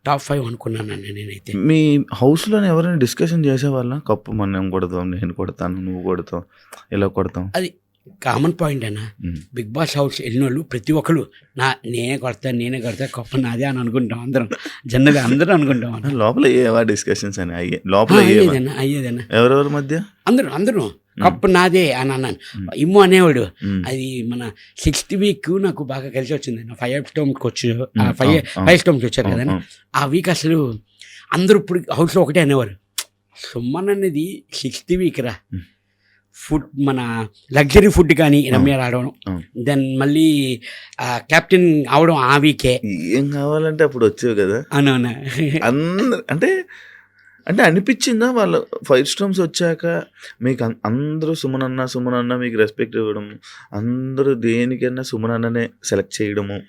టాప్ 5 అనుకున్నానన్న నేనైతే. మీ హౌస్లో ఎవరైనా డిస్కషన్ చేసేవాళ్ళ, కప్పు మనం కొడతాం, నేను కొడతాను, నువ్వు కొడతావు, ఇలా కొడతాం? అది కామన్ పాయింట్ అన్న. బిగ్ బాస్ హౌస్ వెళ్ళిన వాళ్ళు ప్రతి ఒక్కరు నేనే కొడతా కప్పు నాదే అని అనుకుంటాం. జనరల్గా అందరూ అనుకుంటాం. లోపల ఏవా డిస్కషన్స్ అని లోపల అయ్యేదన్న. ఎవరెవరి మధ్య అందరూ కప్పు నాదే అని అన్నాను. ఇమ్ము అనేవాడు. అది మన 6th వీక్ నాకు బాగా కలిసి వచ్చింది. 5 స్టోమ్కి వచ్చారు, 5 స్టోమ్కి వచ్చారు కదా. ఆ వీక్ అసలు అందరూ ఇప్పుడు హౌస్లో ఒకటే అనేవారు, సుమన్ అనేది 6th వీక్ రా, ఫుడ్ మన లగ్జరీ ఫుడ్ కానీ రమ్య రావడం, దెన్ మళ్ళీ కెప్టెన్ అవడం ఆ వీకే. ఏం కావాలంటే అప్పుడు వచ్చేవి కదా. అవునవునా. అంటే అనిపించిందా వాళ్ళు 5 స్టార్స్ వచ్చాక మీకు అందరూ సుమన్ అన్న మీకు రెస్పెక్ట్ ఇవ్వడం, అందరూ దేనికైనా సుమన్ అన్ననే సెలెక్ట్ చేయడము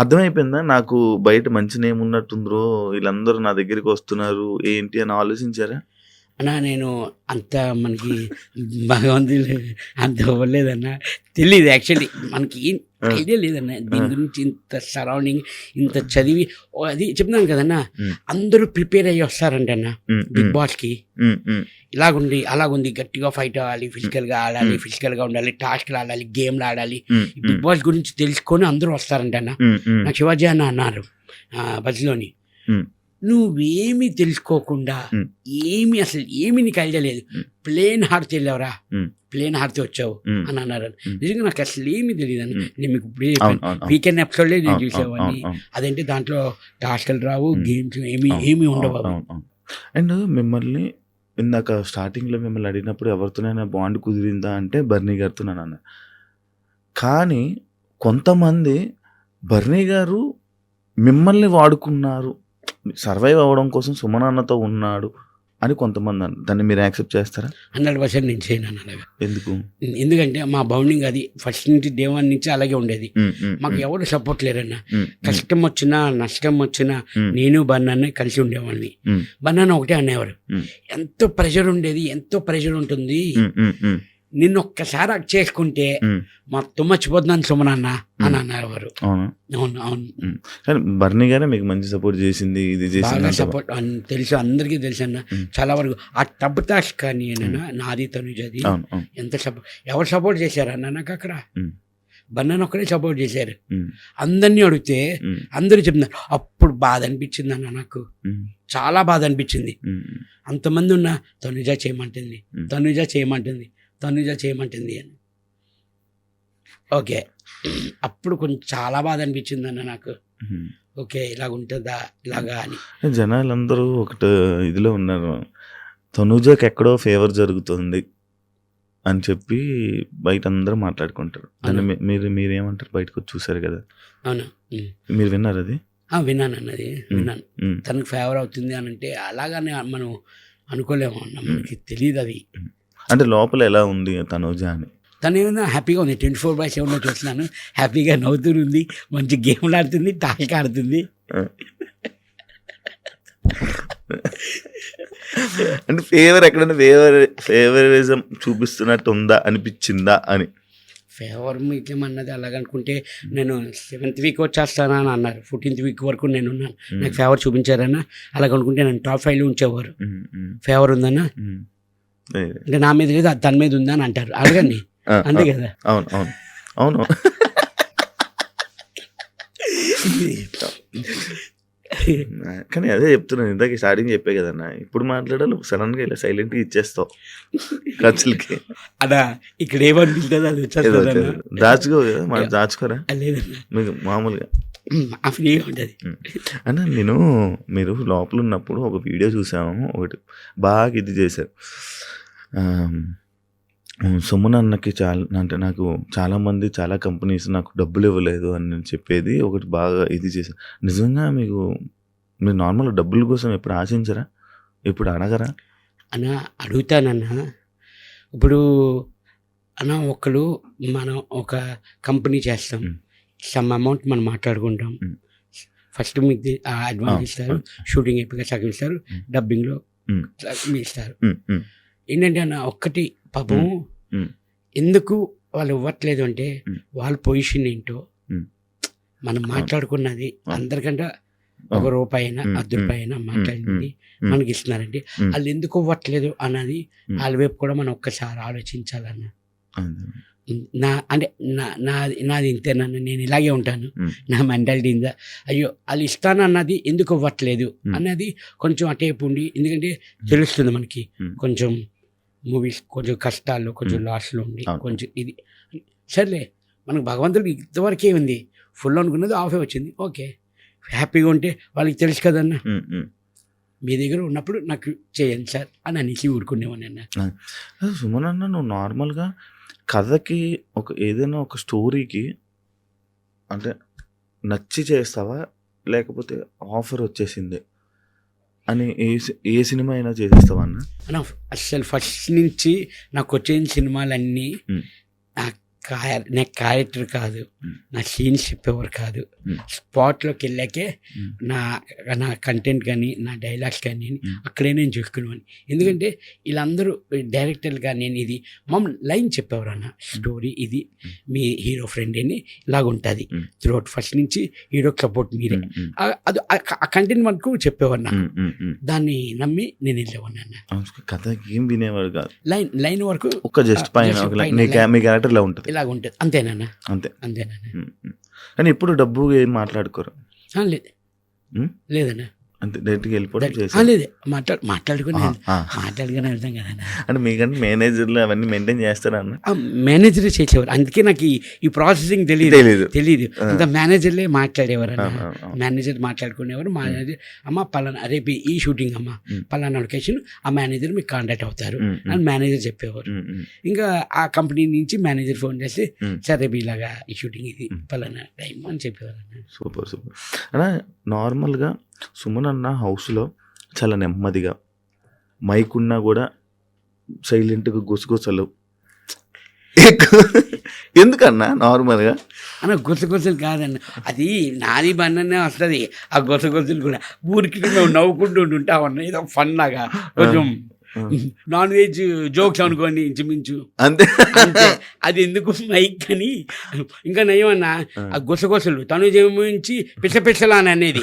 అర్థమైపోయిందా? నాకు బయట మంచి నేమ్ ఉన్నట్టుందో, వీళ్ళందరూ నా దగ్గరికి వస్తున్నారు ఏంటి అని ఆలోచించారా? అన్నా నేను అంత మనకి భగవంతుడు అంత ఇవ్వలేదన్న, తెలియదు. యాక్చువల్లీ మనకి ఐడియా లేదన్న దీని గురించి. ఇంత సరౌండింగ్, ఇంత చదివి అది చెప్తున్నాను కదన్నా, అందరూ ప్రిపేర్ అయ్యి వస్తారంటన్న బిగ్ బాస్కి. ఇలాగుంది అలాగుంది, గట్టిగా ఫైట్ అవ్వాలి, ఫిజికల్గా ఆడాలి, ఫిజికల్గా ఉండాలి, టాస్క్లు ఆడాలి, గేమ్లు ఆడాలి, బిగ్ బాస్ గురించి తెలుసుకొని అందరూ వస్తారంటన్న. నాకు శివాజీ అన్న అన్నారు బస్లోని, నువ్వేమి తెలుసుకోకుండా అసలు ఏమి నీకు ఐడియా లేదు, ప్లేన్ హార్ట్ వెళ్ళావురా, ప్లేన్ హార్ట్ వచ్చావు అని అన్నారు. నిజంగా నాకు అసలు ఏమి తెలియదు అని. నేను మీకు వీకెండ్ ఎపిసోడ్లే నేను చూసేవాడిని. అదేంటి దాంట్లో టాస్క్లు రావు, గేమ్స్ ఏమి ఉండవు. అండ్ మిమ్మల్ని ఇందాక స్టార్టింగ్లో మిమ్మల్ని అడిగినప్పుడు ఎవరితోనైనా బాండ్ కుదిరిందా అంటే బర్నీ గారితో అన్న. కానీ కొంతమంది బర్నీ గారు మిమ్మల్ని వాడుకున్నారు, సర్వైవ్ అవ్వడం కోసం సుమన్ అన్నతో ఉన్నాడు అని కొంతమంది అన్నారు. దాన్ని మీరు యాక్సెప్ట్ చేస్తారా? 100% నేను చేయను అలాగా. ఎందుకంటే మా బౌండింగ్ అది ఫస్ట్ నుంచి డే 1 నుంచి అలాగే ఉండేది. మాకు ఎవరు సపోర్ట్ లేరన్న. కష్టం వచ్చినా నష్టం వచ్చినా నేను బన్నాన్ని కలిసి ఉండేవాడిని. బన్నాన్ని ఒకటే అనేవారు, ఎంతో ప్రెషర్ ఉండేది, ఎంతో ప్రెషర్ ఉంటుంది, నిన్ను ఒక్కసారి అది చేసుకుంటే మొత్తం మర్చిపోతున్నాను సుమన్ అన్న అని అన్నారు. కానీ బర్నీ గారే మీకు మంచి సపోర్ట్ చేసింది, ఇది చేసింది సపోర్ట్ తెలుసు, అందరికీ తెలుసు అన్న. చాలా వరకు ఆ టబ్ టాస్క్ కానీ నాది తనుజది ఎంత సపోర్ట్, ఎవరు సపోర్ట్ చేశారన్న నాకు అక్కడ? బన్నాను ఒక్కడే సపోర్ట్ చేశారు. అందరినీ అడిగితే అందరూ చెప్తున్నారు. అప్పుడు బాధ అనిపించింది అన్న, నాకు చాలా బాధ అనిపించింది. అంతమంది ఉన్నా తనుజ చేయమంటుంది అని. ఓకే, అప్పుడు కొంచెం చాలా బాధ అనిపించింది అన్న నాకు. ఓకే, ఇలాగుంటుందా ఇలాగా అని. జనాలందరూ ఒకటి ఇదిలో ఉన్నారు, తనుజకి ఎక్కడో ఫేవర్ జరుగుతుంది అని చెప్పి బయట అందరూ మాట్లాడుకుంటారు. దాన్ని మీరేమంటారు? బయటకు వచ్చి చూసారు కదా, అవును, మీరు విన్నారు అది? విన్నాను అన్నది, విన్నాను. ఉమ్, తనకు ఫేవర్ అవుతుంది అని అంటే అలాగనే మనం అనుకోలేము అన్న, మనకి తెలియదు అది. అంటే లోపల ఎలా ఉంది తనూజ అని? తను ఏమైనా హ్యాపీగా ఉంది, 24/7 చూస్తున్నాను, హ్యాపీగా నవ్వుతుంది, మంచి గేమ్లు ఆడుతుంది, టాక్ ఆడుతుంది. అంటే ఎక్కడైనా ఫేవరిజం చూపిస్తున్నట్టు ఉందా అనిపించిందా అని? ఫేవర్ మీకేం అన్నది అలాగనుకుంటే నేను 7th వీక్ వచ్చేస్తానా అని అన్నారు, 14th వీక్ వరకు నేను ఉన్నాను, నాకు ఫేవర్ చూపించారన్నా. అలాగనుకుంటే నేను టాప్ 5లో ఉంచేవారు. ఫేవర్ ఉందన్నా అంటే నా మీద లేదు, అది తన మీద ఉందా అని అంటారు, అడగండి. అంతే కదా. అవును అవును అవును. కానీ అదే చెప్తున్నాను, ఇందాక స్టార్టింగ్ చెప్పే కదన్నా, ఇప్పుడు మాట్లాడాలి సడన్ గా ఇలా సైలెంట్గా ఇచ్చేస్తావు ఖర్చులకి. అదా ఇక్కడ ఏమనిపిస్తుంది అది వచ్చేస్తుంది. దాచుకో కదా, మనం దాచుకోరా లేదన్నా, మీకు మామూలుగా ఫ్రీగా ఉంటుంది అన్న. మీరు లోపల ఉన్నప్పుడు ఒక వీడియో చూసాము, ఒకటి బాగా ఇది చేశారు. సుమన్ అన్నకి అంటే నాకు చాలామంది చాలా కంపెనీస్ నాకు డబ్బులు ఇవ్వలేదు అని నేను చెప్పేది ఒకటి బాగా ఇది చేశాను. నిజంగా మీరు నార్మల్ డబ్బుల కోసం ఎప్పుడు ఆశించరా, ఎప్పుడు అడగరా? అన్న అడుగుతానన్నా. ఇప్పుడు అన్న ఒకరు మనం ఒక కంపెనీ చేస్తాం, సమ్ అమౌంట్ మనం మాట్లాడుకుంటాం. ఫస్ట్ మీకు అడ్వాన్స్ ఇస్తారు, షూటింగ్ అయిపోయి సగం ఇస్తారు, డబ్బింగ్లో ఇస్తారు. ఏంటంటే అన్న ఒక్కటి పాపం ఎందుకు వాళ్ళు ఇవ్వట్లేదు అంటే వాళ్ళ పొజిషన్ ఏంటో, మనం మాట్లాడుకున్నది అందరికంటే ₹1 అయినా ₹10 అయినా మాట్లాడింది మనకి ఇస్తున్నారంటే వాళ్ళు ఎందుకు ఇవ్వట్లేదు అన్నది వాళ్ళ వైపు కూడా మనం ఒక్కసారి ఆలోచించాలన్న. అంటే నాది ఇంతేనన్న, నేను ఇలాగే ఉంటాను, నా మెంటాలిటీ ఇందా. అయ్యో వాళ్ళు ఇస్తాను అన్నది ఎందుకు ఇవ్వట్లేదు అన్నది కొంచెం అటేపు ఉండి, ఎందుకంటే తెలుస్తుంది మనకి కొంచెం మూవీస్ కొంచెం కష్టాల్లో కొంచెం లాస్లో ఉండి కొంచెం ఇది సర్లే, మనకు భగవంతుడికి ఇంతవరకే ఉంది, ఫుల్ అనుకున్నది ఆఫే వచ్చింది, ఓకే హ్యాపీగా ఉంటే వాళ్ళకి తెలుసు కదన్నా. మీ దగ్గర ఉన్నప్పుడు నాకు చేయండి సార్ అని అనేసి ఊరుకునేవాడిని అన్న. సుమన్ అన్న, నువ్వు నార్మల్గా కథకి ఏదైనా ఒక స్టోరీకి అంటే నచ్చి చేస్తావా, లేకపోతే ఆఫర్ వచ్చేసింది అని ఏ సినిమా అయినా చేసేస్తావా అన్న? అసలు ఫస్ట్ నుంచి నాకు వచ్చిన సినిమాలన్నీ నా క్యారెక్టర్ కాదు, నా సీన్స్ చెప్పేవారు కాదు, స్పాట్లోకి వెళ్ళాకే నా కంటెంట్ కానీ నా డైలాగ్స్ కానీ అక్కడే నేను చూసుకునేవాడిని. ఎందుకంటే వీళ్ళందరూ డైరెక్టర్లు కానీ నేను ఇది మమ్మల్ని లైన్ చెప్పేవారు అన్న, స్టోరీ ఇది మీ హీరో ఫ్రెండ్ అని ఇలాగుంటుంది త్రూఅవుట్, ఫస్ట్ నుంచి హీరోకి సపోర్ట్ మీరే, అది ఆ కంటెంట్ వరకు చెప్పేవారు నాకు. దాన్ని నమ్మి నేను వెళ్ళేవాడిని అన్న. కథ ఏం వినేవాడు కాదు, లైన్ వరకు ఒక జస్ట్ పైన మీ క్యారెక్టర్ లా ఉంటుంది, ఇలాగ ఉంటుంది అంతేనా? అంతేనా? కానీ ఇప్పుడు డబ్బు ఏం మాట్లాడుకోరు? లేదు లేదన్నా, అంతే డైరెక్ట్గా వెళ్ళిపోవడం. లేదు మాట్లాడుకుని వెళ్తాం కదన్నా. అంటే మీకంటే మేనేజర్లు అవన్నీ మెయింటైన్ చేస్తారా అన్న? మేనేజరే చేసేవారు, అందుకే నాకు ఈ ప్రాసెసింగ్ తెలియదు. అంత మేనేజర్లే మాట్లాడేవారు అన్న. మేనేజర్ మాట్లాడుకునేవారు, మేనేజర్ అమ్మ పలానా రేపు ఈ షూటింగ్ అమ్మ పలానా లొకేషన్, ఆ మేనేజర్ మీకు కాంటాక్ట్ అవుతారు అని మేనేజర్ చెప్పేవారు. ఇంకా ఆ కంపెనీ నుంచి మేనేజర్ ఫోన్ చేసి సరే రేపు ఇలాగా ఈ షూటింగ్ ఇది పలానా టైం అని చెప్పేవారు అన్న. సూపర్ అన్న. నార్మల్గా సుమన్ అన్న హౌస్లో చాలా నెమ్మదిగా, మైక్ ఉన్నా కూడా సైలెంట్గా గుసగుసలు ఎందుకన్నా? నార్మల్గా అన్న గుసగుసలు కాదన్న, అది నాది బండనే వస్తుంది. ఆ గుసగుసలు కూడా ఊరికి మేము నవ్వుకుంటూ ఉంటామన్న, ఏదో ఫన్ లాగా కొంచెం నాన్ వెజ్ జోక్స్ అనుకోండి ఇంచుమించు అంతే. అది ఎందుకు మైక్ అని. ఇంకా నయమన్నా ఆ గుసగుసలు తను జమించి పిసపిసలు అని అనేది,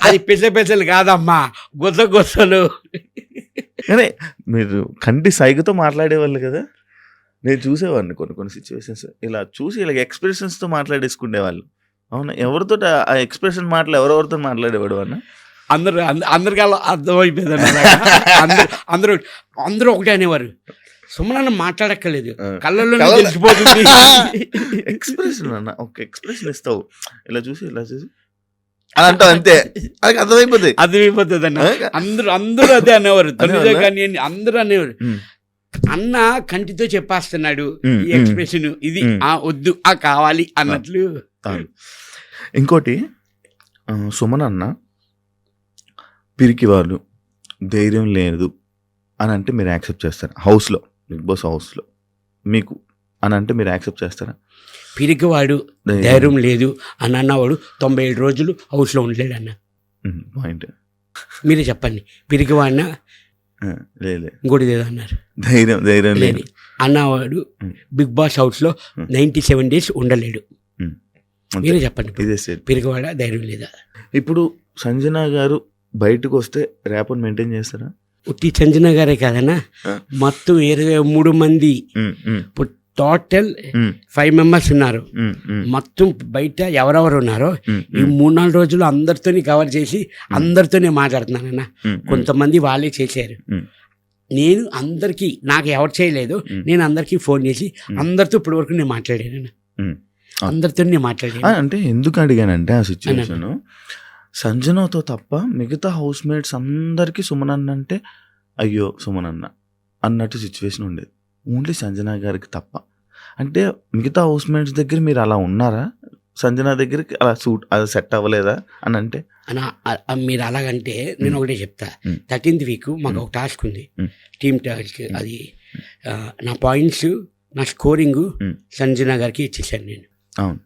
అది పిసపిసలు కాదమ్మా, గుసగుసలు. అరే మీరు కంటి సైగతో మాట్లాడేవాళ్ళు కదా, నేను చూసేవాడిని కొన్ని సిచ్యువేషన్స్ ఇలా చూసి ఇలా ఎక్స్ప్రెషన్స్తో మాట్లాడేసుకునేవాళ్ళు. అవునా? ఎవరితో ఆ ఎక్స్ప్రెషన్ మాటలు ఎవరెవరితో మాట్లాడేవాడు అన్న? అందరికి అలా అర్థమైపోయింది. అందరూ ఒకటే అనేవారు, సుమన్ మాట్లాడక్కర్లేదు, కళ్ళల్లో తెలిసిపోతుంది. ఎక్స్ప్రెషన్ అన్న, ఒక ఎక్స్ప్రెషన్ ఇస్తావు, ఇలా చూసి అలా అంటావు అంతే, అది అర్థమైపోతుంది అన్న. అందరూ అదే అనేవారు, తొమ్మిదో కానీ అందరూ అనేవారు, అన్న కంటితో చెప్పేస్తున్నాడు ఈ ఎక్స్ప్రెషన్, ఇది వద్దు కావాలి అన్నట్లు. ఇంకోటి సుమన్ అన్న పిరికి వాళ్ళు ధైర్యం లేదు అని అంటే మీరు యాక్సెప్ట్ చేస్తారా? హౌస్లో, బిగ్ బాస్ హౌస్లో మీకు అని అంటే మీరు యాక్సెప్ట్ చేస్తారా? పిరికివాడు ధైర్యం లేదు అని అన్నవాడు 97 రోజులు హౌస్లో ఉండలేడు అన్న. పాయింట్. మీరే చెప్పండి, పిరికివాడిన లేదు ఇంకోటి ఏదో అన్నారు, ధైర్యం ధైర్యం లేదు అన్నవాడు బిగ్ బాస్ హౌస్లో 97 డేస్ ఉండలేడు. మీరే చెప్పండి, ఇదే స్టేట్. పిరికివాడా ధైర్యం లేదా? ఇప్పుడు సంజన గారు బయటకు వస్తే ర్యాప్ని మెయింటైన్ చేస్తారా? ఉట్టి సంజన గారే కాదన్నా, మొత్తం 23 మంది, ఇప్పుడు టోటల్ 5 మెంబర్స్ ఉన్నారు. మొత్తం బయట ఎవరెవరు ఉన్నారో ఈ 3-4 రోజులు అందరితోని కవర్ చేసి అందరితోనే మాట్లాడుతున్నానన్న. కొంతమంది వాళ్ళే చేశారు. నేను అందరికీ, నాకు ఎవరు చేయలేదు, నేను అందరికీ ఫోన్ చేసి అందరితో ఇప్పటి వరకు నేను మాట్లాడాను. అందరితో నేను మాట్లాడాను. అంటే ఎందుకు అడిగానంటే ఆ సిచ్యువేషన్ సంజనతో తప్ప మిగతా హౌస్ మేట్స్ అందరికీ సుమనన్న అంటే అయ్యో సుమనన్న అన్నట్టు సిచ్యువేషన్ ఉండేది. ఓన్లీ సంజన గారికి తప్ప. అంటే మిగతా హౌస్ మేట్స్ దగ్గర మీరు అలా ఉన్నారా? సంజన దగ్గరికి అలా అది సెట్ అవ్వలేదా అని అంటే? మీరు అలాగంటే నేను ఒకటే చెప్తా. 13th వీక్ మాకు ఒక టాస్క్ ఉంది, టీమ్ టాస్క్. అది నా పాయింట్స్, నా స్కోరింగ్ సంజన గారికి ఇచ్చేసాను నేను. అవును,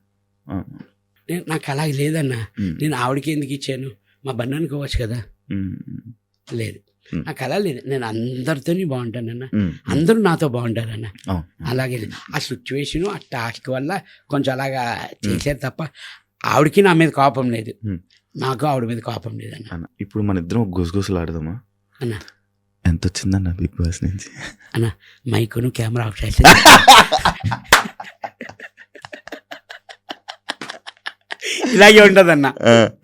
నాకు అలాగే లేదన్నా. నేను ఆవిడకి ఎందుకు ఇచ్చాను? మా బంధానికి ఇవ్వచ్చు కదా. లేదు, నాకు అలా లేదు. నేను అందరితోని బాగుంటానన్న, అందరూ నాతో బాగుంటారన్న. అలాగే ఆ సిచ్యువేషను, ఆ టాస్క్ వల్ల కొంచెం అలాగా చేశారు తప్ప ఆవిడకి నా మీద కోపం లేదు, నాకు ఆవిడ మీద కోపం లేదన్న. ఇప్పుడు మన ఇద్దరం గుసగుసలు ఆడదామా అన్న? ఎంత వచ్చిందన్న బిగ్ బాస్ నుంచి? అన్న మైకును కెమెరా ఆఫ్ చేసి ఇలాగే ఉంటది అన్న,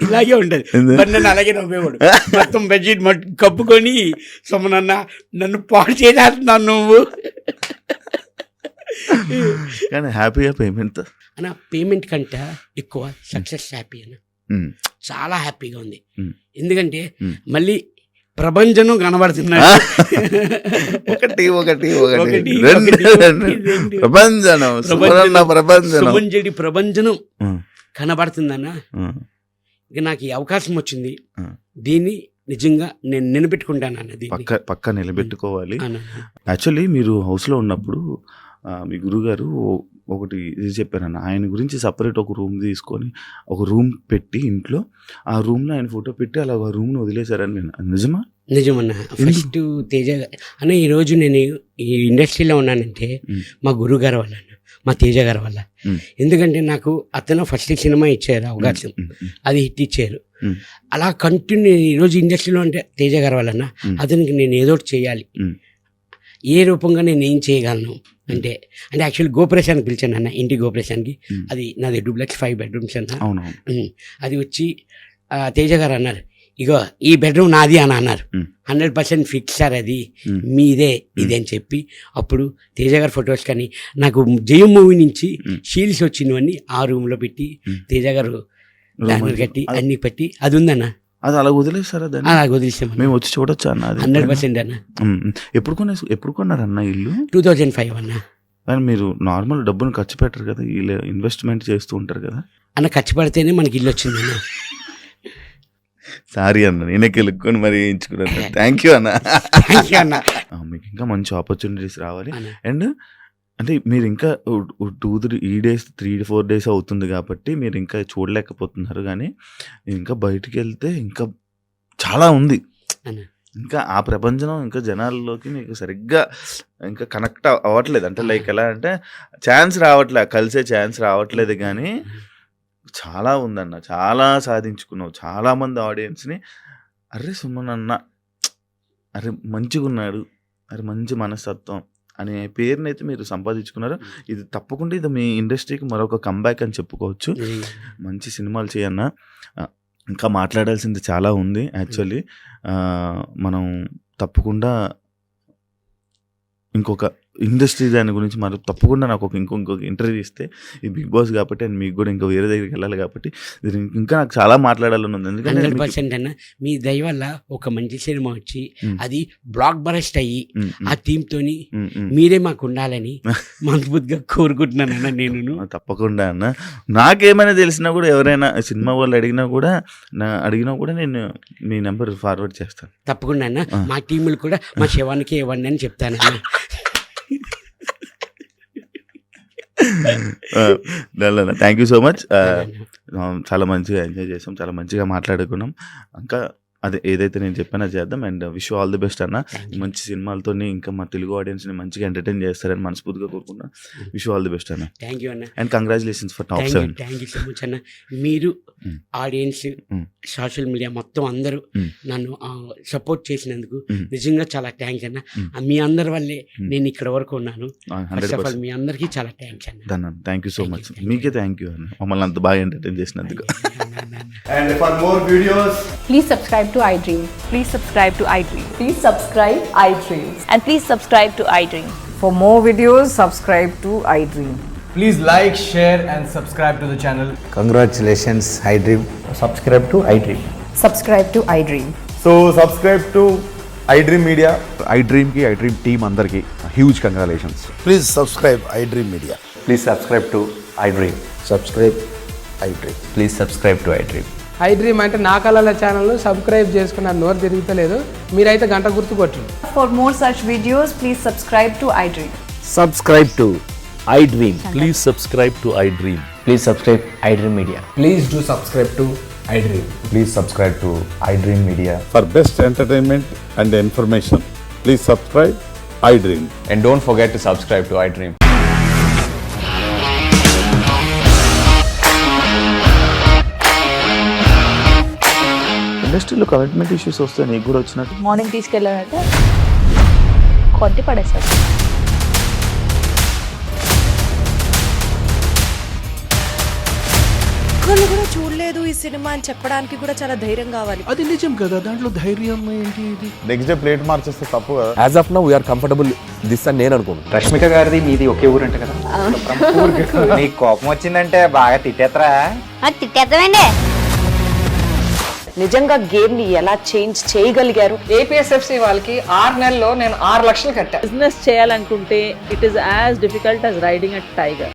ఇలాగే ఉంటది. మరి నన్ను అలాగే నవ్వేవాడు, మొత్తం బెడ్షీట్ కప్పుకొని సొమ్మనన్న నన్ను పాడు చేసేస్తున్నాను నువ్వు. కానీ హ్యాపీగా పేమెంట్ అన్న, పేమెంట్ కంటే ఎక్కువ సక్సెస్ హ్యాపీ అన్న. చాలా హ్యాపీగా ఉంది. ఎందుకంటే మళ్ళీ ప్రభంజనం కనబడుతున్నాడు. ఒకటి ప్రభంజనం కనబడుతుందన్న. ఇక నాకు ఈ అవకాశం వచ్చింది, దీన్ని నిజంగా నేను నిలబెట్టుకుంటాను అన్నది. పక్క నిలబెట్టుకోవాలి. యాక్చువల్లీ మీరు హౌస్లో ఉన్నప్పుడు మీ గురుగారు ఒకటి ఇది చెప్పారన్న, ఆయన గురించి సపరేట్ ఒక రూమ్ తీసుకొని ఒక రూమ్ పెట్టి ఇంట్లో ఆ రూమ్లో ఆయన ఫోటో పెట్టి అలా ఒక రూమ్ని వదిలేశారని నేను. నిజమా? నిజమన్న. ఫస్ట్ తేజ అన్న, ఈరోజు నేను ఈ ఇండస్ట్రీలో ఉన్నానంటే మా గురుగారు వల్ల, మా తేజ గారి వల్ల. ఎందుకంటే నాకు అతను ఫస్ట్ సినిమా ఇచ్చారు అవకాశం, అది హిట్ ఇచ్చారు. అలా కంటిన్యూ ఈరోజు ఇండస్ట్రీలో అంటే తేజ గారి వల్ల. అతనికి నేను ఏదో ఒకటి చేయాలి, ఏ రూపంగా నేను ఏం చేయగలను అంటే యాక్చువల్లీ గోపురేషానికి పిలిచాను అన్న, ఇంటి గోపురేషానికి. అది నాది డూప్లెక్స్ 5 bedrooms అన్న. అది వచ్చి తేజ గారు అన్నారు, ఇగో ఈ బెడ్రూమ్ నాది అని అన్నారు. 100% ఫిక్స్ సార్, అది మీదే ఇది అని చెప్పి అప్పుడు తేజ గారి ఫొటోస్ కానీ నాకు జయం మూవీ నుంచి షీల్డ్స్ వచ్చినవన్నీ ఆ రూమ్లో పెట్టి తేజ గారు బ్యానర్ కట్టి అన్ని పెట్టి అది ఉందన్న. అది అలా వదిలేస్తారా? అలా వదిలేసాం, మేము వచ్చి చూడొచ్చు అన్న. 100% అన్న. ఎప్పుడు కొన్నారన్న ఇల్లు? 2005 అన్న. కానీ మీరు నార్మల్ డబ్బును ఖర్చు పెట్టరు కదా, ఇలా ఇన్వెస్ట్మెంట్ చేస్తూ ఉంటారు కదా అన్న. ఖర్చు పెడితేనే మనకి ఇల్లు వచ్చింది అన్న. సారీ అన్న, నేనే కెలుక్కొని మరి ఎంచుకున్నాను. థ్యాంక్ యూ అన్న. మీకు ఇంకా మంచి ఆపర్చునిటీస్ రావాలి. అండ్ అంటే మీరు ఇంకా 3-4 days అవుతుంది కాబట్టి మీరు ఇంకా చూడలేకపోతున్నారు. కానీ ఇంకా బయటికి వెళ్తే ఇంకా చాలా ఉంది. ఇంకా ఆ ప్రపంచం ఇంకా జనాల్లోకి మీకు సరిగ్గా ఇంకా కనెక్ట్ అవ్వట్లేదు. అంటే లైక్ ఎలా అంటే ఛాన్స్ రావట్లేదు, కలిసే ఛాన్స్ రావట్లేదు. కానీ చాలా ఉందన్న, చాలా సాధించుకున్నావు. చాలామంది ఆడియన్స్ని అరే సుమన్ అన్న, అరే మంచిగా ఉన్నాడు, అరే మంచి మనస్తత్వం అనే పేరునైతే మీరు సంపాదించుకున్నారు. ఇది తప్పకుండా ఇది మీ ఇండస్ట్రీకి మరొక కంబ్యాక్ అని చెప్పుకోవచ్చు. మంచి సినిమాలు చేయన్న. ఇంకా మాట్లాడాల్సింది చాలా ఉంది. యాక్చువల్లీ మనం తప్పకుండా ఇంకొక ఇండస్ట్రీ దాని గురించి మరి తప్పకుండా నాకు ఇంకొక ఇంటర్వ్యూ ఇస్తే ఈ బిగ్ బాస్ కాబట్టి అండ్ మీకు కూడా ఇంకా వేరే దగ్గరికి వెళ్ళాలి కాబట్టి ఇంకా నాకు చాలా మాట్లాడాలని ఉంది. ఎందుకంటే 100% అన్న మీ దయ వల్ల ఒక మంచి సినిమా వచ్చి అది బ్లాక్ బరస్ట్ అయ్యి ఆ థీమ్ తోని మీరే మాకు ఉండాలని మనస్ఫూర్తిగా కోరుకుంటున్నానన్న నేను. తప్పకుండా అన్న, నాకేమైనా తెలిసినా కూడా ఎవరైనా సినిమా వాళ్ళు అడిగినా కూడా నేను మీ నెంబర్ ఫార్వర్డ్ చేస్తాను తప్పకుండా అన్న. మా టీములు కూడా మా శివానికి ఇవ్వండి అని చెప్తానన్న. Thank you so much. చాలా మంచిగా ఎంజాయ్ చేసాం, చాలా మంచిగా మాట్లాడుకున్నాం. ఇంకా అదే ఏదైతే నేను చెప్పానో చేద్దాం. And wish all the best అన్న. మంచి సినిమాలతో ఇంకా మా తెలుగు ఆడియన్స్ని మంచిగా ఎంటర్టైన్ చేస్తారని మనస్ఫూర్తిగా కోరుకున్నా. విష్ ఆల్ ది బెస్ట్ అన్న. థ్యాంక్ యూ అన్న. And congratulations for top 7. Thank you so much అన్న. మీరు ఆడియన్స్, సోషల్ మీడియా మొత్తం అందరూ నన్ను సపోర్ట్ చేసినందుకు నిజంగా చాలా థ్యాంక్స్ అన్న. మీ అందరి వల్లే నేను ఇక్కడ వరకు ఉన్నాను. ఫస్ట్ ఆఫ్ ఆల్ మీ అందరికీ చాలా థ్యాంక్స్ అన్న. Thank you so much. మీకే థ్యాంక్ యూ అన్న, మమ్మల్ని అంత బాగా ఎంటర్టైన్ చేసినందుకు. And for more videos, Please subscribe to iDream. Please subscribe to iDream. Please subscribe iDream. And please subscribe to iDream. For more videos, subscribe to iDream. please like, share and subscribe to the channel. Congratulations, iDream. Subscribe to iDream. Subscribe to iDream. So subscribe to iDream Media. iDream ki iDream team andarki huge congratulations. Please subscribe iDream Media. Please subscribe to iDream. Subscribe iDream. Please subscribe to iDream. iDream అంటే నా కళల channel subscribe చేసుకున్న నోరు తిరుగుతలేదు, మీరైతే గంట గుర్తు కొట్టండి. For more such videos, please subscribe to iDream. Subscribe to iDream. Please subscribe to iDream. Please subscribe iDream Media. Please do subscribe to iDream. Please subscribe to iDream Media. For best entertainment and information, please subscribe iDream. And don't forget to subscribe to iDream. ఇండస్ట్రీలో commitment issues వస్తే నీకు కూడా వచ్చినట్టు morning తీసుకెళ్ళాలంటే కొట్టి పడేసాడు. ఒక్కళ్ళు కూడా చూడలేదు ఈ సినిమా అని చెప్పడానికి కూడా చాలా ధైర్యం కావాలి. అది నిజం కదా, దాంట్లో ధైర్యం ఏంటి? ఇది నెక్స్ట్ డే ప్లేట్ మార్చేస్తే తప్పు కదా. As of now we are comfortable this అని నేను అనుకుంటున్నాను. రష్మిక గారిది మీది ఒకే ఊరంట కదా. నీకు కోపం వచ్చిందంటే బాగా తిట్టేత్తరా? తిట్టేద్దామండి. నిజంగా గేమ్ ని ఎలా చేంజ్ చేయగలిగారు? ఏపీఎస్ఎఫ్సి వాళ్ళకి 6 నెలల్లో నేను 6 లక్షలు కట్టా. బిజినెస్ చేయాలనుకుంటే it is as difficult as riding a tiger.